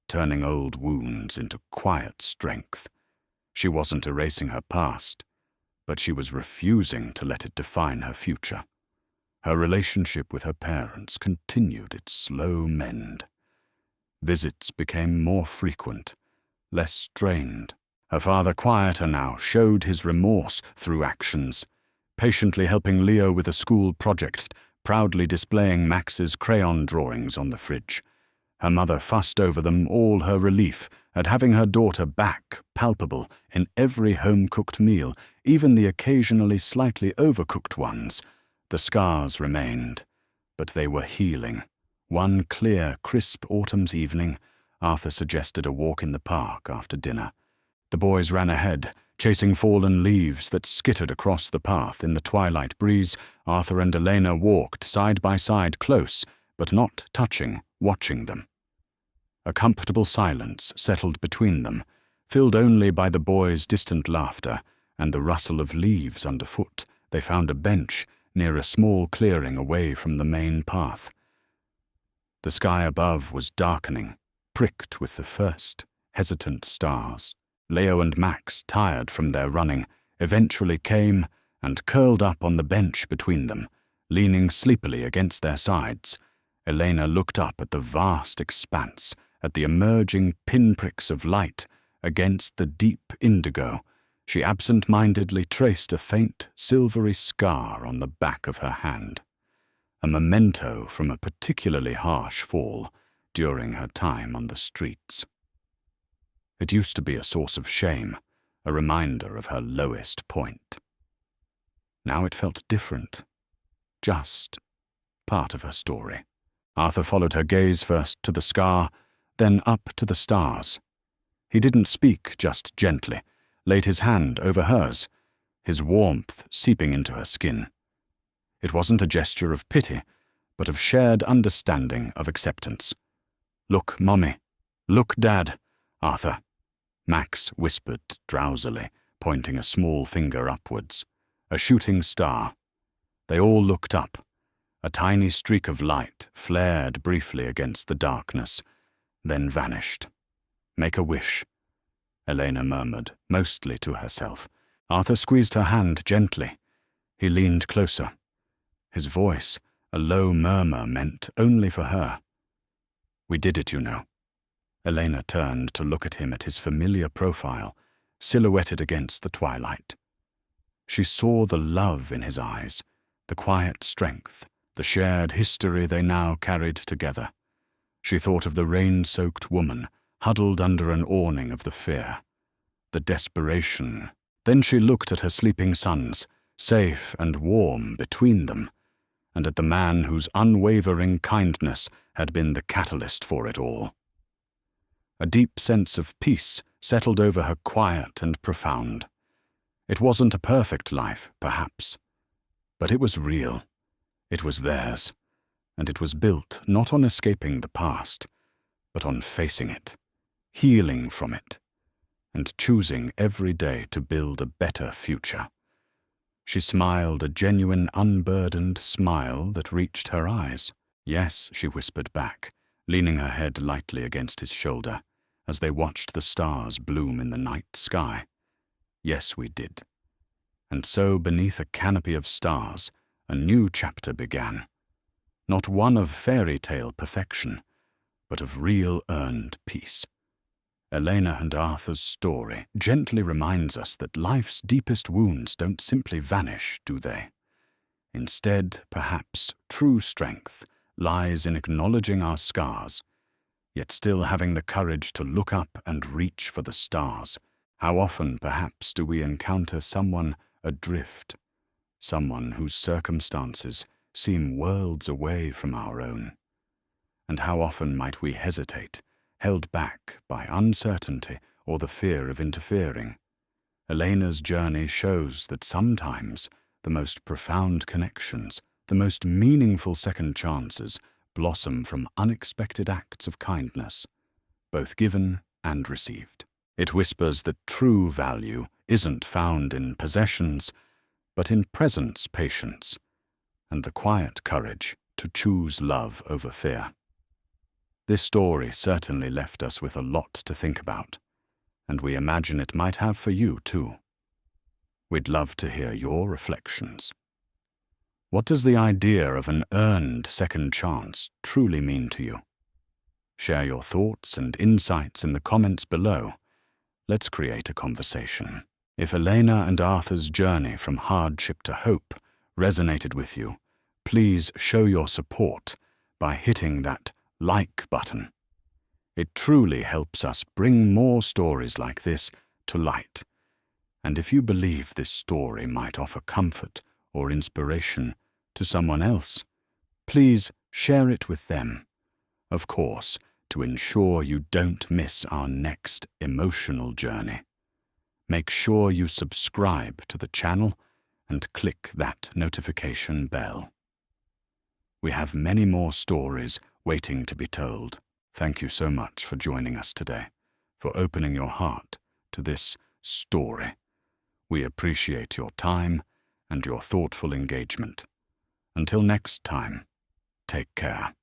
turning old wounds into quiet strength. She wasn't erasing her past, but she was refusing to let it define her future. Her relationship with her parents continued its slow mend. Visits became more frequent, less strained. Her father, quieter now, showed his remorse through actions, patiently helping Leo with a school project, proudly displaying Max's crayon drawings on the fridge. Her mother fussed over them, all her relief at having her daughter back, palpable in every home-cooked meal, even the occasionally slightly overcooked ones. The scars remained, but they were healing. One clear, crisp autumn's evening, Arthur suggested a walk in the park after dinner. The boys ran ahead, chasing fallen leaves that skittered across the path in the twilight breeze. Arthur and Elena walked side by side, close, but not touching, watching them. A comfortable silence settled between them, filled only by the boys' distant laughter and the rustle of leaves underfoot. They found a bench near a small clearing away from the main path. The sky above was darkening, pricked with the first hesitant stars. Leo and Max, tired from their running, eventually came and curled up on the bench between them, leaning sleepily against their sides. Elena looked up at the vast expanse, at the emerging pinpricks of light against the deep indigo. She absent-mindedly traced a faint, silvery scar on the back of her hand, a memento from a particularly harsh fall during her time on the streets. It used to be a source of shame, a reminder of her lowest point. Now it felt different, just part of her story. Arthur followed her gaze first to the scar, then up to the stars. He didn't speak, just gently, laid his hand over hers, his warmth seeping into her skin. It wasn't a gesture of pity, but of shared understanding, of acceptance. "Look, Mommy. Look, Dad. Arthur." Max whispered drowsily, pointing a small finger upwards. A shooting star. They all looked up. A tiny streak of light flared briefly against the darkness, then vanished. "Make a wish," Elena murmured, mostly to herself. Arthur squeezed her hand gently. He leaned closer. His voice, a low murmur, meant only for her. "We did it, you know." Elena turned to look at him, at his familiar profile, silhouetted against the twilight. She saw the love in his eyes, the quiet strength, the shared history they now carried together. She thought of the rain-soaked woman, huddled under an awning of the fear, the desperation. Then she looked at her sleeping sons, safe and warm between them, and at the man whose unwavering kindness had been the catalyst for it all. A deep sense of peace settled over her, quiet and profound. It wasn't a perfect life, perhaps, but it was real. It was theirs, and it was built not on escaping the past, but on facing it, healing from it, and choosing every day to build a better future. She smiled, a genuine, unburdened smile that reached her eyes. "Yes," she whispered back, leaning her head lightly against his shoulder, as they watched the stars bloom in the night sky. "Yes, we did." And so, beneath a canopy of stars, a new chapter began. Not one of fairy tale perfection, but of real earned peace. Elena and Arthur's story gently reminds us that life's deepest wounds don't simply vanish, do they? Instead, perhaps, true strength lies in acknowledging our scars, yet still having the courage to look up and reach for the stars. How often, perhaps, do we encounter someone adrift, someone whose circumstances seem worlds away from our own? And how often might we hesitate, held back by uncertainty or the fear of interfering? Elena's journey shows that sometimes the most profound connections, the most meaningful second chances, blossom from unexpected acts of kindness, both given and received. It whispers that true value isn't found in possessions, but in presence, patience, and the quiet courage to choose love over fear. This story certainly left us with a lot to think about, and we imagine it might have for you too. We'd love to hear your reflections. What does the idea of an earned second chance truly mean to you? Share your thoughts and insights in the comments below. Let's create a conversation. If Elena and Arthur's journey from hardship to hope resonated with you, please show your support by hitting that like button. It truly helps us bring more stories like this to light. And if you believe this story might offer comfort or inspiration to someone else, please share it with them. Of course, to ensure you don't miss our next emotional journey. Make sure you subscribe to the channel and click that notification bell. We have many more stories waiting to be told. Thank you so much for joining us today, for opening your heart to this story. We appreciate your time and your thoughtful engagement. Until next time, take care.